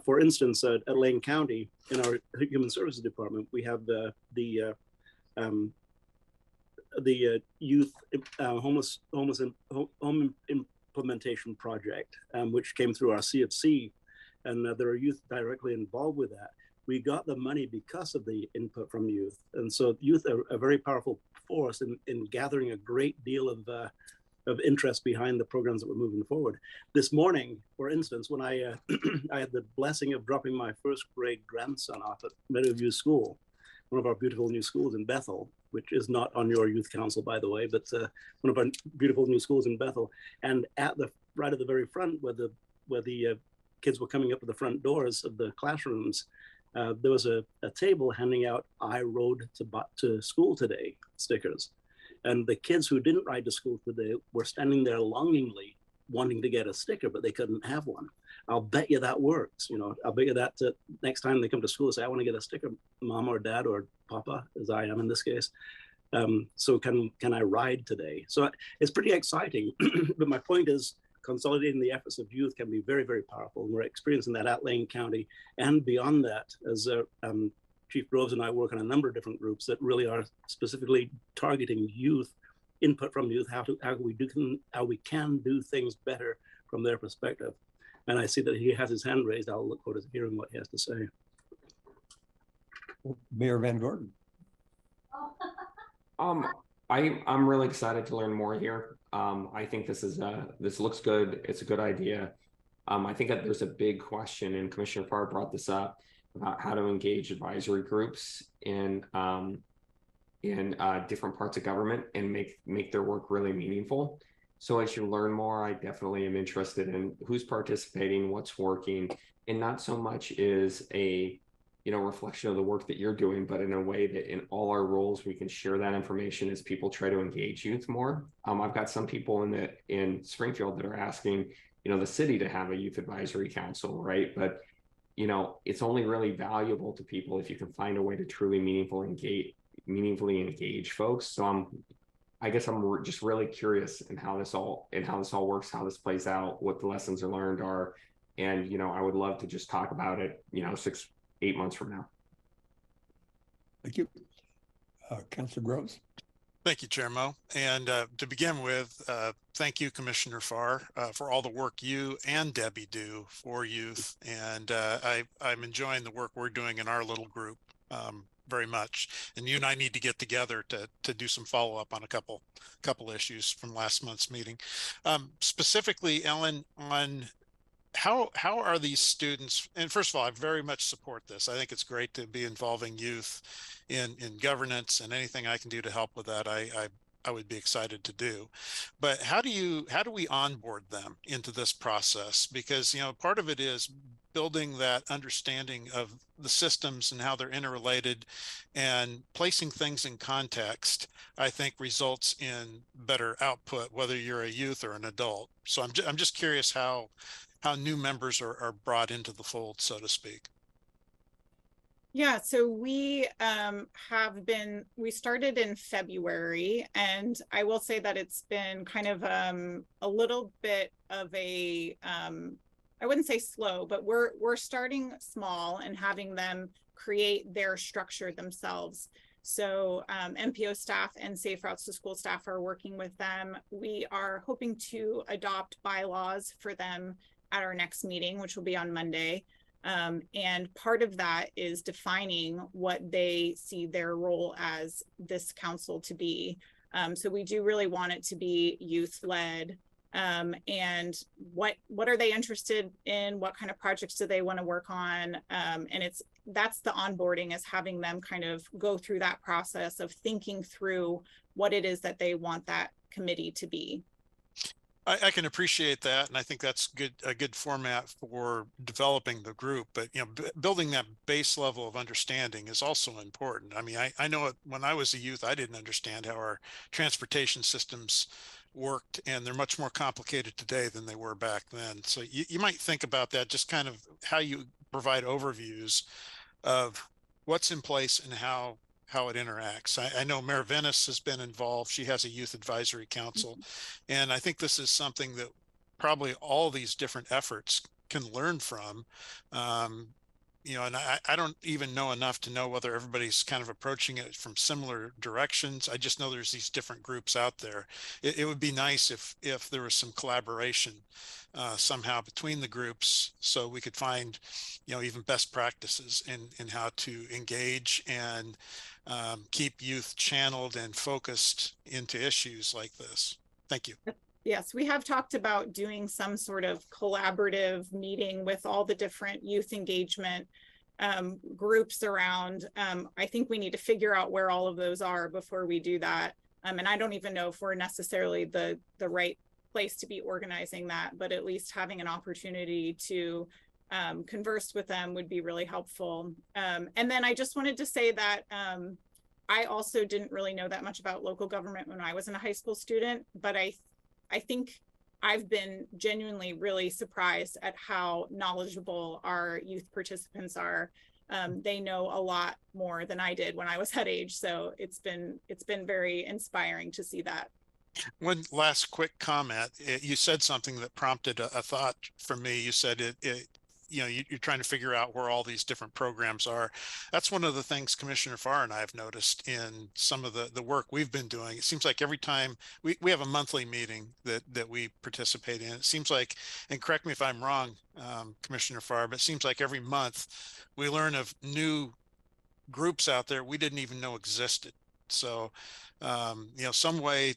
For instance, at Lane County, in our Human Services Department, we have the youth home implementation project, which came through our CFC, and there are youth directly involved with that. We got the money because of the input from youth, and so youth are a very powerful force in gathering a great deal of interest behind the programs that we're moving forward. This morning, for instance, when I I had the blessing of dropping my first grade grandson off at Meadowview School, one of our beautiful new schools in Bethel, which is not on your youth council, by the way, but one of our beautiful new schools in Bethel. And at the right at the very front, where the kids were coming up to the front doors of the classrooms, there was a table handing out "I rode to school today" stickers. And the kids who didn't ride to school today were standing there longingly wanting to get a sticker, but they couldn't have one. I'll bet you that works. You know, I'll bet you that next time they come to school, say, "I want to get a sticker, Mom or Dad or Papa," as I am in this case. So can I ride today? So it's pretty exciting. But my point is, consolidating the efforts of youth can be very, very powerful. And we're experiencing that at Lane County and beyond that, as Chief Groves and I work on a number of different groups that really are specifically targeting youth, input from youth, how we can do things better from their perspective. And I see that he has his hand raised. I'll look forward to hearing what he has to say. Mayor Van Gordon. I'm really excited to learn more here. I think this looks good. It's a good idea. I think that there's a big question, and Commissioner Farr brought this up, about how to engage advisory groups in different parts of government and make their work really meaningful. So as you learn more, I definitely am interested in who's participating, what's working, and not so much is a reflection of the work that you're doing, but in a way that in all our roles we can share that information as people try to engage youth more. I've got some people in Springfield that are asking the city to have a youth advisory council, right? But it's only really valuable to people if you can find a way to truly meaningfully engage folks. So I guess I'm just really curious in how this all works, how this plays out, what the lessons are learned are, and I would love to just talk about it 6-8 months from now. Thank you. Councilor Groves. Thank you, Chair Mo. And to begin with, thank you, Commissioner Farr, for all the work you and Debbie do for youth. And I'm enjoying the work we're doing in our little group very much. And you and I need to get together to do some follow-up on a couple issues from last month's meeting. Specifically, Ellen, on how are these students, and first of all, I very much support this. I think it's great to be involving youth in governance, and anything I can do to help with that, I I would be excited to do. But how do we onboard them into this process? Because, you know, part of it is building that understanding of the systems and how they're interrelated, and placing things in context, I think results in better output, whether you're a youth or an adult. So I'm just curious how new members are brought into the fold, so to speak. Yeah, so we we started in February, and I will say that it's been kind of a little bit of a I wouldn't say slow, but we're starting small and having them create their structure themselves. So MPO staff and Safe Routes to School staff are working with them. We are hoping to adopt bylaws for them at our next meeting, which will be on Monday. And part of that is defining what they see their role as this council to be. So we do really want it to be youth-led. And what are they interested in? What kind of projects do they want to work on? And that's the onboarding, is having them kind of go through that process of thinking through what it is that they want that committee to be. I can appreciate that, and I think that's a good format for developing the group. But you know, building that base level of understanding is also important. I mean, I know when I was a youth, I didn't understand how our transportation systems worked, and they're much more complicated today than they were back then. So you might think about that, just kind of how you provide overviews of what's in place and how it interacts. I know Mayor Venice has been involved. She has a youth advisory council. And I think this is something that probably all these different efforts can learn from. You know, and I don't even know enough to know whether everybody's kind of approaching it from similar directions. I just know there's these different groups out there. It would be nice if there was some collaboration somehow between the groups, so we could find, you know, even best practices in how to engage and keep youth channeled and focused into issues like this. Thank you. Yes, we have talked about doing some sort of collaborative meeting with all the different youth engagement groups around. I think we need to figure out where all of those are before we do that. And I don't even know if we're necessarily the right place to be organizing that, but at least having an opportunity to converse with them would be really helpful. And then I just wanted to say that I also didn't really know that much about local government when I was a high school student, but I think I've been genuinely really surprised at how knowledgeable our youth participants are. They know a lot more than I did when I was that age. So it's been very inspiring to see that. One last quick comment. You said something that prompted a thought from me. You said you know, you're trying to figure out where all these different programs are. That's one of the things Commissioner Farr and I have noticed in some of the work we've been doing. It seems like every time we have a monthly meeting that we participate in, it seems like, and correct me if I'm wrong, Commissioner Farr, but it seems like every month we learn of new groups out there we didn't even know existed. So, you know, some way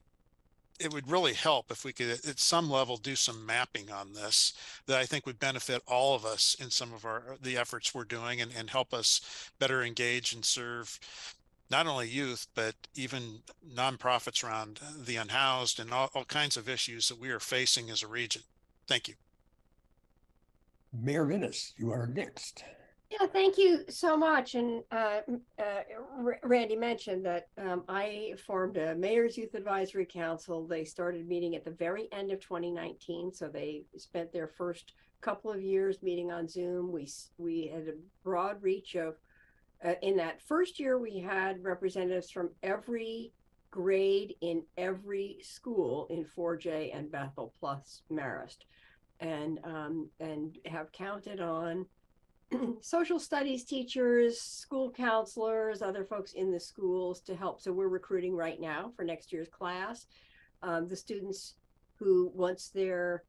it would really help if we could at some level do some mapping on this that I think would benefit all of us in some of the efforts we're doing, and help us better engage and serve not only youth, but even nonprofits around the unhoused and all kinds of issues that we are facing as a region. Thank you. Mayor Venice, you are next. Yeah, thank you so much. And Randy mentioned that I formed a Mayor's Youth Advisory Council. They started meeting at the very end of 2019. So they spent their first couple of years meeting on Zoom. We had a broad reach of, in that first year, we had representatives from every grade in every school in 4J and Bethel plus Marist, and have counted on social studies teachers, school counselors, other folks in the schools to help. So we're recruiting right now for next year's class. The students who, once they're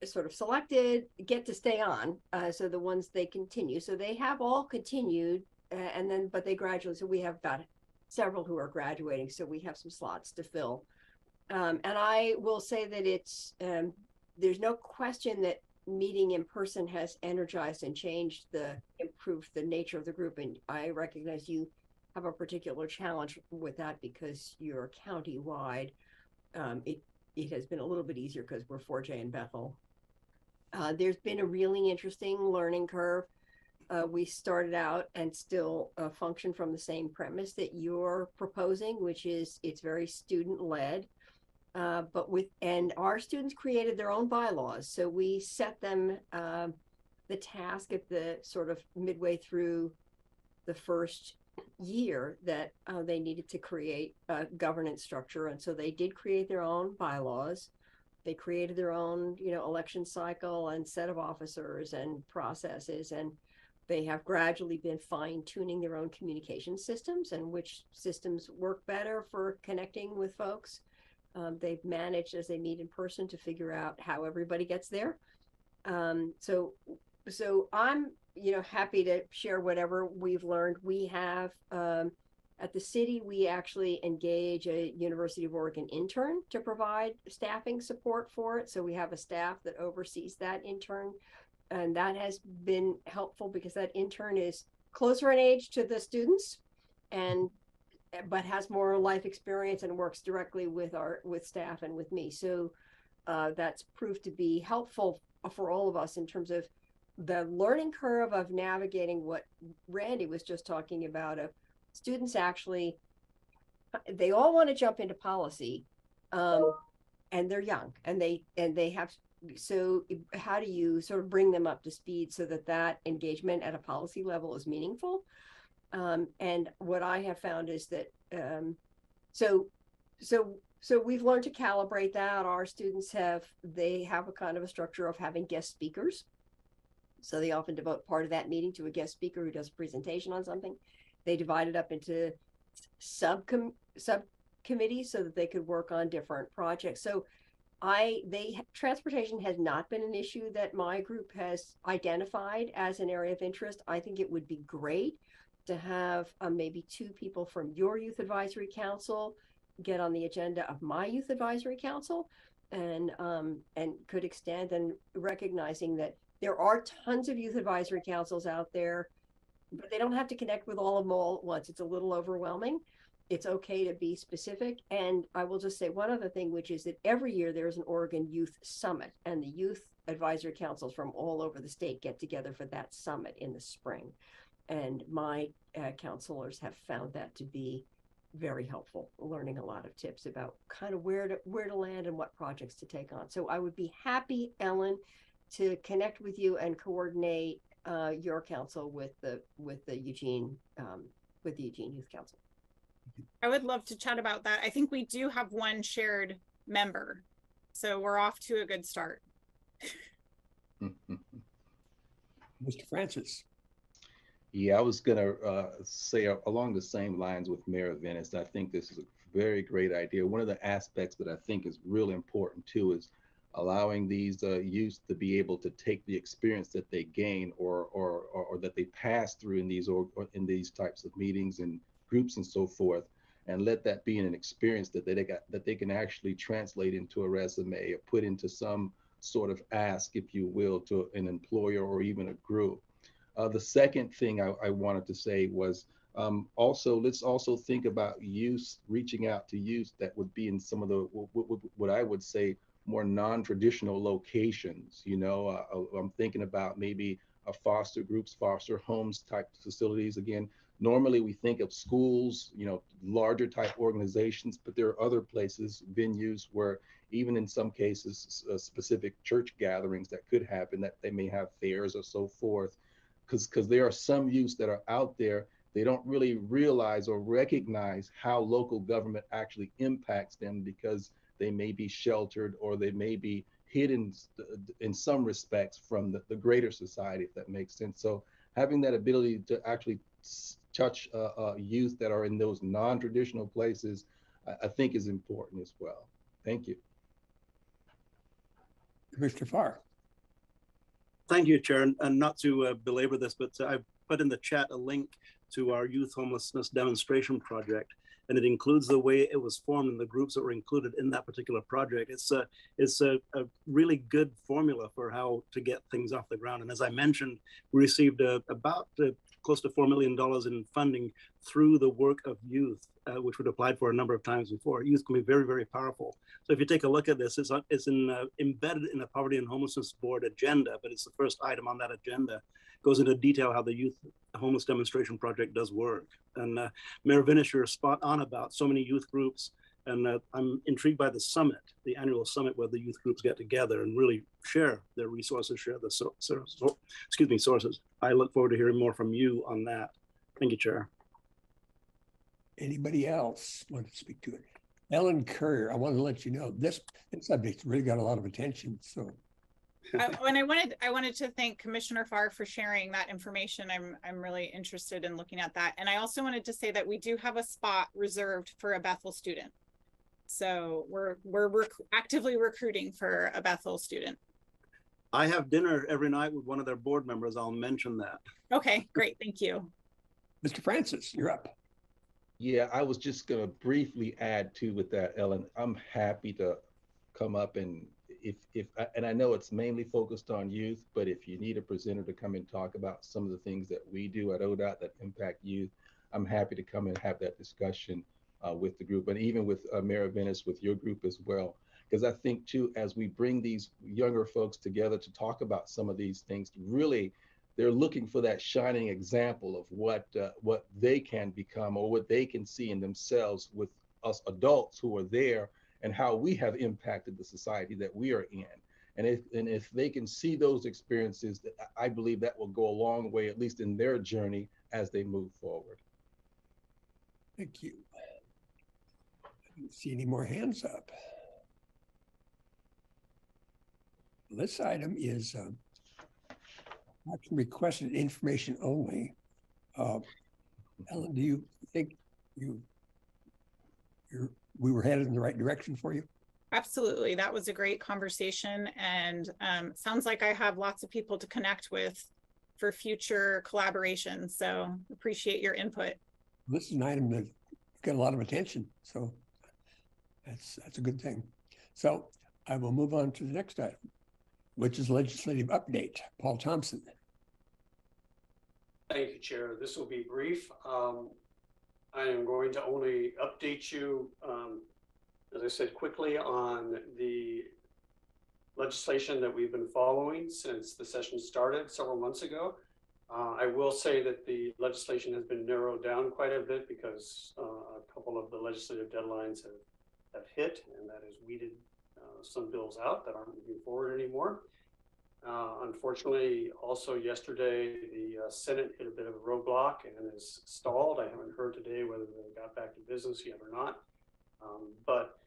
sort of selected, get to stay on. So the ones they continue. So they have all continued, but they graduate. So we have got several who are graduating. So we have some slots to fill. And I will say that it's, there's no question that meeting in person has energized and improved the nature of the group. And I recognize you have a particular challenge with that because you're county-wide. It has been a little bit easier because we're 4J in Bethel. There's been a really interesting learning curve. We started out and still function from the same premise that you're proposing, which is it's very student-led. And our students created their own bylaws. So we set them the task at the sort of midway through the first year that they needed to create a governance structure. And so they did create their own bylaws. They created their own, election cycle and set of officers and processes. And they have gradually been fine-tuning their own communication systems and which systems work better for connecting with folks. They've managed as they meet in person to figure out how everybody gets there. So I'm, happy to share whatever we've learned. We have, at the city, we actually engage a University of Oregon intern to provide staffing support for it. So we have a staff that oversees that intern. And that has been helpful because that intern is closer in age to the students but has more life experience and works directly with staff and with me. So that's proved to be helpful for all of us in terms of the learning curve of navigating what Randy was just talking about. Students actually, they all want to jump into policy, and they're young, and they have. So how do you sort of bring them up to speed so that engagement at a policy level is meaningful? And what I have found is that so we've learned to calibrate that. Our students have a kind of a structure of having guest speakers. So they often devote part of that meeting to a guest speaker who does a presentation on something. They divide it up into subcommittees so that they could work on different projects. So transportation has not been an issue that my group has identified as an area of interest. I think it would be great to have maybe 2 people from your youth advisory council get on the agenda of my youth advisory council, and could extend, and recognizing that there are tons of youth advisory councils out there, but they don't have to connect with all of them all at once. It's a little overwhelming. It's okay to be specific. And I will just say one other thing, which is that every year there's an Oregon Youth Summit, and the youth advisory councils from all over the state get together for that summit in the spring. And my counselors have found that to be very helpful, learning a lot of tips about kind of where to land and what projects to take on. So I would be happy, Ellen, to connect with you and coordinate your council with the Eugene Youth Council. I would love to chat about that. I think we do have one shared member, so we're off to a good start. Mr. Francis. Yeah, I was gonna say along the same lines with Mayor Venice. I think this is a very great idea. One of the aspects that I think is really important too is allowing these youth to be able to take the experience that they gain or that they pass through in these types of meetings and groups and so forth, and let that be an experience that they can actually translate into a resume or put into some sort of ask, if you will, to an employer or even a group. The second thing I wanted to say was let's also think about youth, reaching out to youth that would be in some of the what I would say more non-traditional locations. I'm thinking about maybe foster groups, foster homes type facilities. Again, normally we think of schools, larger type organizations, but there are other places, venues where even in some cases, specific church gatherings that could happen, that they may have fairs or so forth, because there are some youths that are out there, they don't really realize or recognize how local government actually impacts them, because they may be sheltered or they may be hidden in some respects from the greater society, if that makes sense. So having that ability to actually touch youth that are in those non-traditional places, I think is important as well. Thank you. Commissioner Farr. Thank you, Chair. And not to belabor this, but I've put in the chat a link to our youth homelessness demonstration project, and it includes the way it was formed and the groups that were included in that particular project. It's a really good formula for how to get things off the ground. And as I mentioned, we received about close to $4 million in funding through the work of youth, which we'd applied for a number of times before. Youth can be very, very powerful. So if you take a look at this, it's embedded in the Poverty and Homelessness Board agenda, but it's the first item on that agenda. It goes into detail how the Youth Homeless Demonstration Project does work. And Mayor Vinish, you're spot on about so many youth groups. And I'm intrigued by the summit, the annual summit where the youth groups get together and really share their resources, share the sources. I look forward to hearing more from you on that. Thank you, Chair. Anybody else want to speak to it? Ellen Courier, I want to let you know this subject's really got a lot of attention. So, and I wanted to thank Commissioner Farr for sharing that information. I'm really interested in looking at that. And I also wanted to say that we do have a spot reserved for a Bethel student. So we're actively recruiting for a Bethel student. I have dinner every night with one of their board members. I'll mention that. Okay, great. Thank you. Mr. Francis, you're up. Yeah, I was just going to briefly add to with that, Ellen. I'm happy to come up and and I know it's mainly focused on youth, but if you need a presenter to come and talk about some of the things that we do at ODOT that impact youth, I'm happy to come and have that discussion with the group, and even with Mayor Venice, with your group as well. Because I think too, as we bring these younger folks together to talk about some of these things, really, they're looking for that shining example of what they can become or what they can see in themselves with us adults who are there, and how we have impacted the society that we are in. And if they can see those experiences, I believe that will go a long way, at least in their journey as they move forward. Thank you. I don't see any more hands up. This item is action requested information only. Ellen, do you think we were headed in the right direction for you? Absolutely. That was a great conversation, and sounds like I have lots of people to connect with for future collaboration. So appreciate your input. This is an item that got a lot of attention, so that's a good thing. So I will move on to the next item, which is legislative update. Paul Thompson. Thank you, Chair. This will be brief. I am going to only update you, as I said, quickly on the legislation that we've been following since the session started several months ago. I will say that the legislation has been narrowed down quite a bit because a couple of the legislative deadlines have hit, and that has weeded some bills out that aren't moving forward anymore. Unfortunately, also yesterday, the Senate hit a bit of a roadblock and is stalled. I haven't heard today whether they got back to business yet or not. But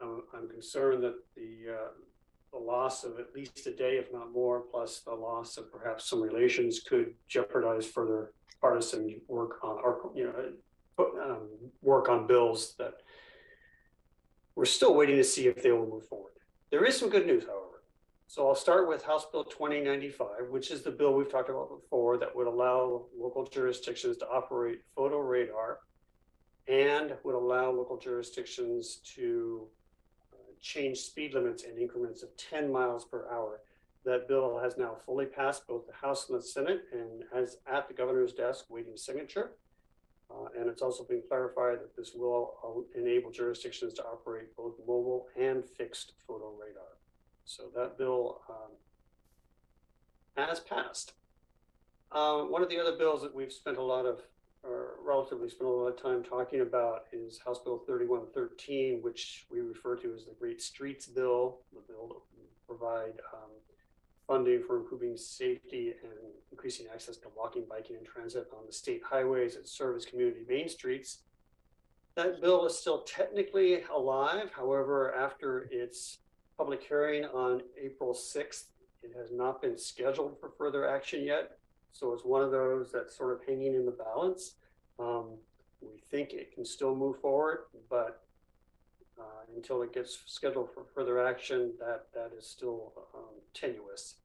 I'm concerned that the loss of at least a day, if not more, plus the loss of perhaps some relations could jeopardize further partisan work on, or work on bills that we're still waiting to see if they will move forward. There is some good news, however. So I'll start with House Bill 2095, which is the bill we've talked about before that would allow local jurisdictions to operate photo radar and would allow local jurisdictions to change speed limits in increments of 10 miles per hour. That bill has now fully passed both the House and the Senate and is at the governor's desk waiting signature. And it's also been clarified that this will enable jurisdictions to operate both mobile and fixed photo radar. So that bill has passed. One of the other bills that we've spent a lot of, or relatively spent a lot of time talking about is House Bill 3113, which we refer to as the Great Streets Bill, the bill that will provide funding for improving safety and increasing access to walking, biking, and transit on the state highways that serve as community main streets. That bill is still technically alive. However, after its public hearing on April 6th, it has not been scheduled for further action yet. So it's one of those that's sort of hanging in the balance. We think it can still move forward, but until it gets scheduled for further action, that is still tenuous.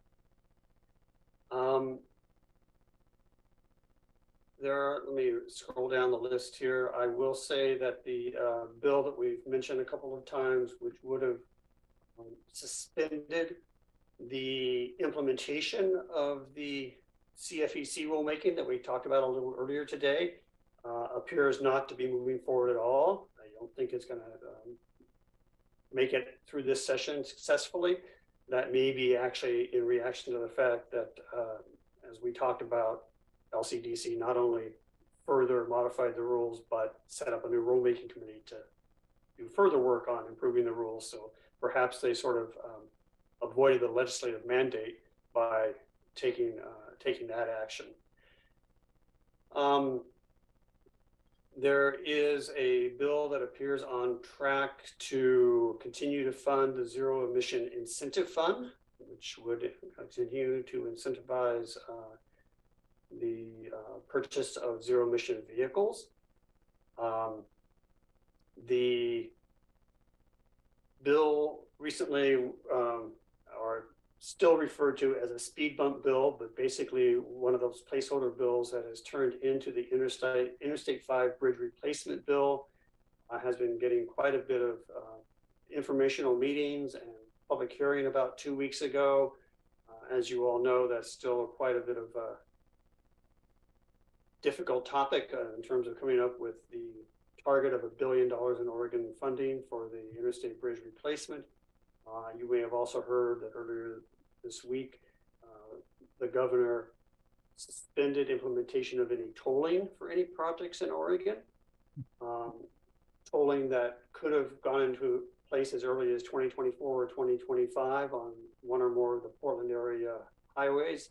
Let me scroll down the list here. I will say that the bill that we've mentioned a couple of times, which would have suspended the implementation of the CFEC rulemaking that we talked about a little earlier today appears not to be moving forward at all. I don't think it's going to make it through this session successfully. That may be actually in reaction to the fact that, as we talked about, LCDC not only further modified the rules, but set up a new rulemaking committee to do further work on improving the rules. So perhaps they sort of avoided the legislative mandate by taking that action. There is a bill that appears on track to continue to fund the Zero Emission Incentive Fund, which would continue to incentivize the purchase of zero emission vehicles. The bill recently, or still referred to as a speed bump bill, but basically one of those placeholder bills that has turned into the Interstate 5 bridge replacement bill, has been getting quite a bit of informational meetings and public hearing about 2 weeks ago. As you all know, that's still quite a bit of a difficult topic in terms of coming up with the target of $1 billion in Oregon funding for the interstate bridge replacement. You may have also heard that earlier this week, the governor suspended implementation of any tolling for any projects in Oregon. Tolling that could have gone into place as early as 2024 or 2025 on one or more of the Portland area highways,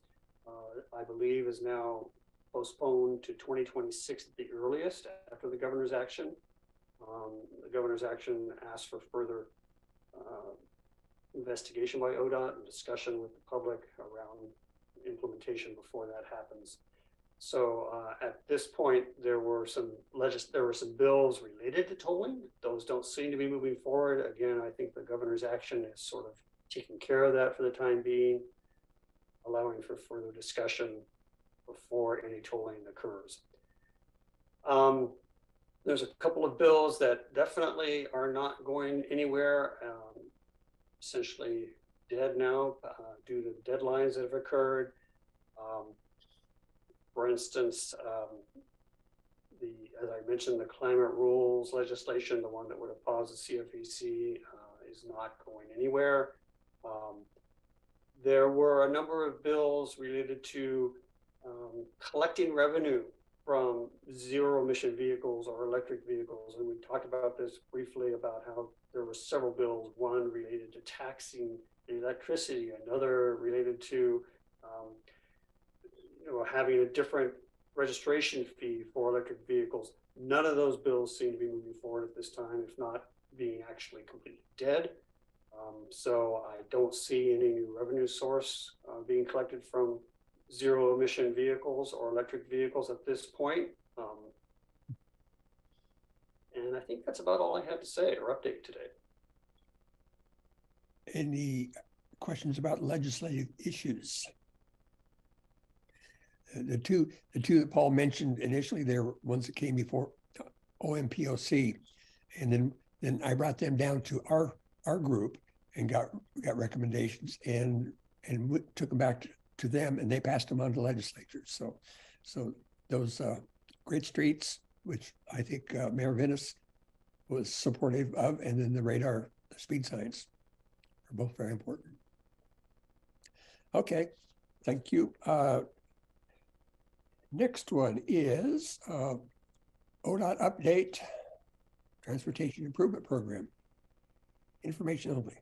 I believe is now postponed to 2026 at the earliest after the governor's action. The governor's action asked for further investigation by ODOT and discussion with the public around implementation before that happens. So at this point, there were some bills related to tolling. Those don't seem to be moving forward. Again, I think the governor's action is sort of taking care of that for the time being, allowing for further discussion before any tolling occurs. There's a couple of bills that definitely are not going anywhere, essentially dead now due to the deadlines that have occurred. For instance, as I mentioned, the climate rules legislation, the one that would have paused the CFEC, is not going anywhere. There were a number of bills related to collecting revenue from zero emission vehicles or electric vehicles. And we talked about this briefly about how there were several bills, one related to taxing electricity, another related to having a different registration fee for electric vehicles. None of those bills seem to be moving forward at this time, if not being actually completely dead. So I don't see any new revenue source being collected from zero emission vehicles or electric vehicles at this point. And I think that's about all I had to say or update today. Any questions about legislative issues? The two that Paul mentioned initially, they were ones that came before OMPOC, and then I brought them down to our group and got recommendations and took them back to them, and they passed them on to legislatures. So those Great Streets, which I think Mayor Venus was supportive of, and then the radar, the speed signs are both very important. Okay, thank you. Next one is ODOT update, Transportation Improvement Program. Information only.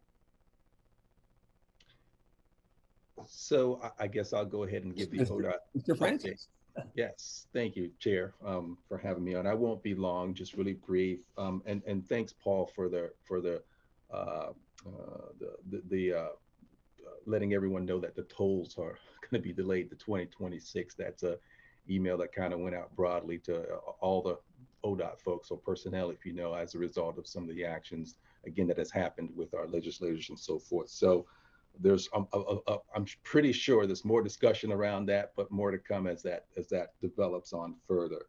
So I guess I'll go ahead and give the ODOT Mr. Francis. Yes, thank you, Chair, for having me on. I won't be long, just really brief. And thanks, Paul, for the letting everyone know that the tolls are going to be delayed to 2026. That's a email that kind of went out broadly to all the ODOT folks or personnel, if you know, as a result of some of the actions, again, that has happened with our legislators and so forth. So there's, I'm pretty sure there's more discussion around that, but more to come as that develops on further.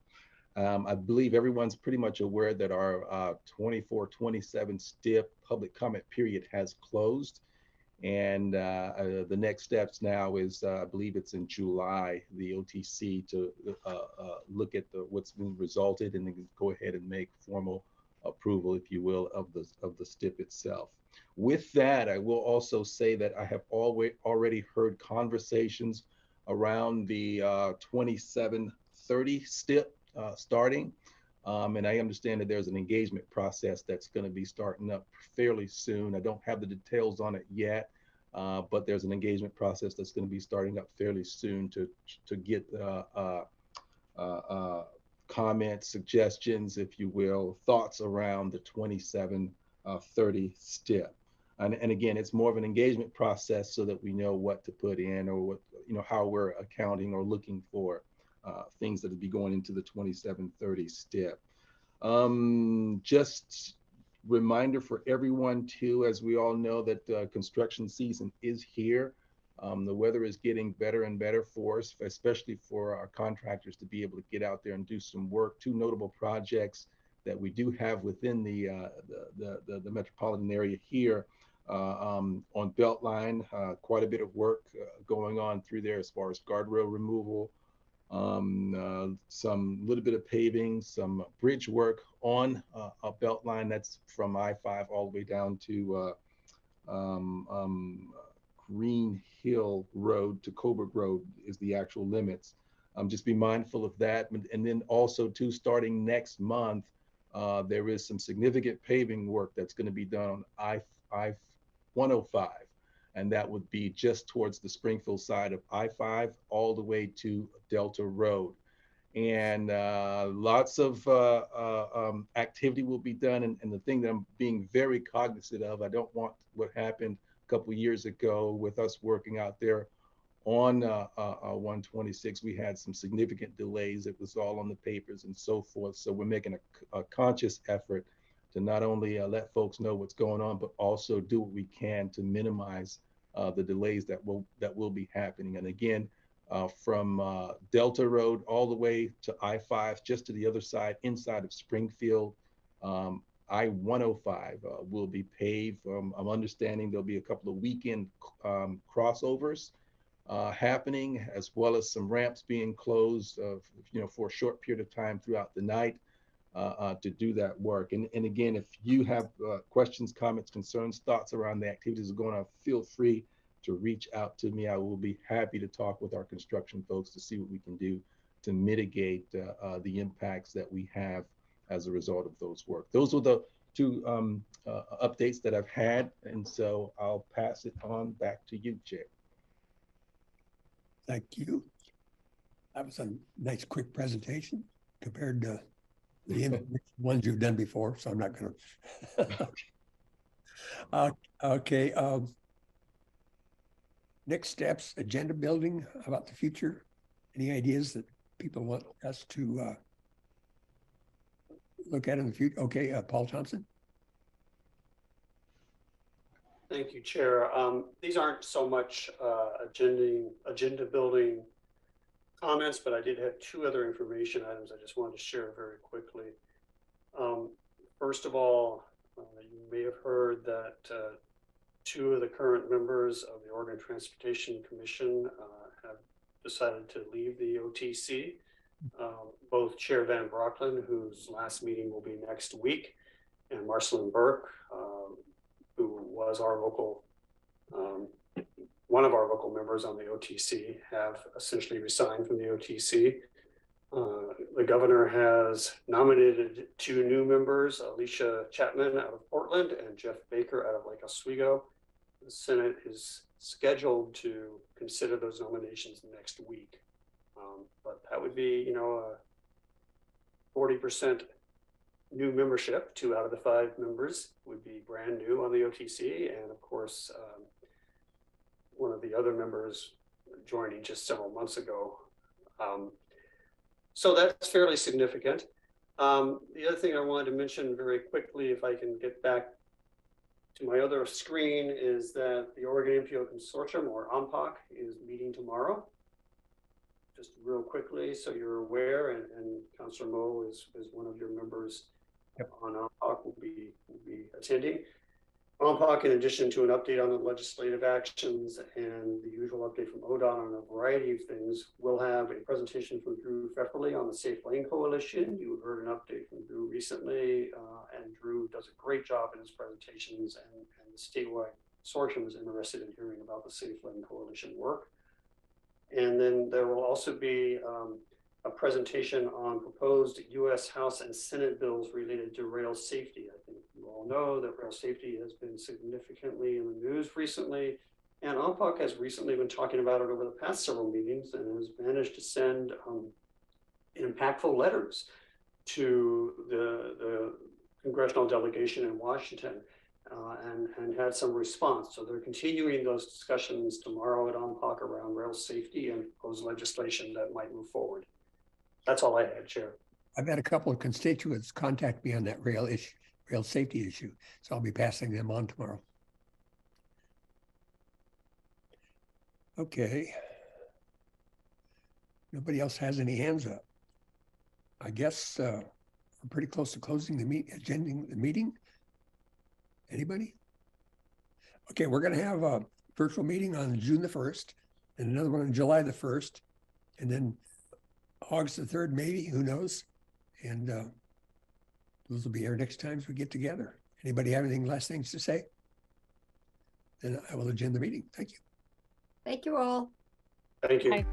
I believe everyone's pretty much aware that our 24-27 STIP public comment period has closed. And the next steps now is, I believe it's in July, the OTC to look at what's been resulted and then go ahead and make formal approval, if you will, of the STIP itself. With that, I will also say that I have already heard conversations around the 2730 STIP starting. And I understand that there's an engagement process that's going to be starting up fairly soon. I don't have the details on it yet, but there's an engagement process that's going to be starting up fairly soon to get comments, suggestions, if you will, thoughts around the 2730 STIP. And again, it's more of an engagement process so that we know what to put in, or what, how we're accounting or looking for things that would be going into the 2730 STIP. Just reminder for everyone too, as we all know that construction season is here. The weather is getting better and better for us, especially for our contractors to be able to get out there and do some work. Two notable projects that we do have within the metropolitan area here on Beltline, quite a bit of work going on through there as far as guardrail removal, some little bit of paving, some bridge work on a Beltline that's from I-5 all the way down to Green Hill Road to Coburg Road is the actual limits. Just be mindful of that. And then also too, starting next month, there is some significant paving work that's going to be done on I-105. And that would be just towards the Springfield side of I-5 all the way to Delta Road. And lots of activity will be done. And the thing that I'm being very cognizant of, I don't want what happened a couple of years ago with us working out there on 126. We had some significant delays. It was all on the papers and so forth. So we're making a conscious effort to not only let folks know what's going on, but also do what we can to minimize the delays that will be happening. And again, from Delta Road all the way to I-5, just to the other side, inside of Springfield, I-105 will be paved. I'm understanding there'll be a couple of weekend crossovers happening, as well as some ramps being closed, for a short period of time throughout the night to do that work. And again, if you have questions, comments, concerns, thoughts around the activities that are going on, feel free to reach out to me. I will be happy to talk with our construction folks to see what we can do to mitigate the impacts that we have as a result of those work. Those were the two updates that I've had. And so I'll pass it on back to you, Chair. Thank you. That was a nice quick presentation compared to the ones you've done before, so I'm not going to. Okay. Next steps, agenda building about the future. Any ideas that people want us to look at in the future? Okay, Paul Thompson. Thank you, Chair. These aren't so much agenda building comments, but I did have two other information items I just wanted to share very quickly. First of all, you may have heard that two of the current members of the Oregon Transportation Commission have decided to leave the OTC. Both Chair Van Brocklen, whose last meeting will be next week, and Marcelin Burke, who was our local, one of our local members on the OTC, have essentially resigned from the OTC. The governor has nominated two new members, Alicia Chapman out of Portland and Jeff Baker out of Lake Oswego. The Senate is scheduled to consider those nominations next week. But that would be, a 40% new membership. 2 out of the 5 members would be brand new on the OTC. And of course, one of the other members joining just several months ago. So that's fairly significant. The other thing I wanted to mention very quickly, if I can get back to my other screen, is that the Oregon MPO Consortium, or OMPOC, is meeting tomorrow. Just real quickly, so you're aware, and Councilor Moe is one of your members on OMPOC will be attending. OMPOC, in addition to an update on the legislative actions and the usual update from ODOT on a variety of things, we'll have a presentation from Drew Pfefferly on the Safe Lane Coalition. You heard an update from Drew recently, and Drew does a great job in his presentations, and the statewide consortium is interested in hearing about the Safe Lane Coalition work. And then there will also be a presentation on proposed U.S. House and Senate bills related to rail safety. I think you all know that rail safety has been significantly in the news recently, and OMPOC has recently been talking about it over the past several meetings and has managed to send impactful letters to the congressional delegation in Washington and had some response. So they're continuing those discussions tomorrow at OMPOC around rail safety and proposed legislation that might move forward. That's all I had, Chair. I've had a couple of constituents contact me on that rail safety issue, so I'll be passing them on tomorrow. Okay. Nobody else has any hands up. I guess we're pretty close to closing ending the meeting. Anybody? Okay, we're going to have a virtual meeting on June the 1st and another one on July the 1st, and then August the 3rd, maybe, who knows? And those will be our next times we get together. Anybody have anything last things to say? Then I will adjourn the meeting. Thank you. Thank you all. Thank you. Bye.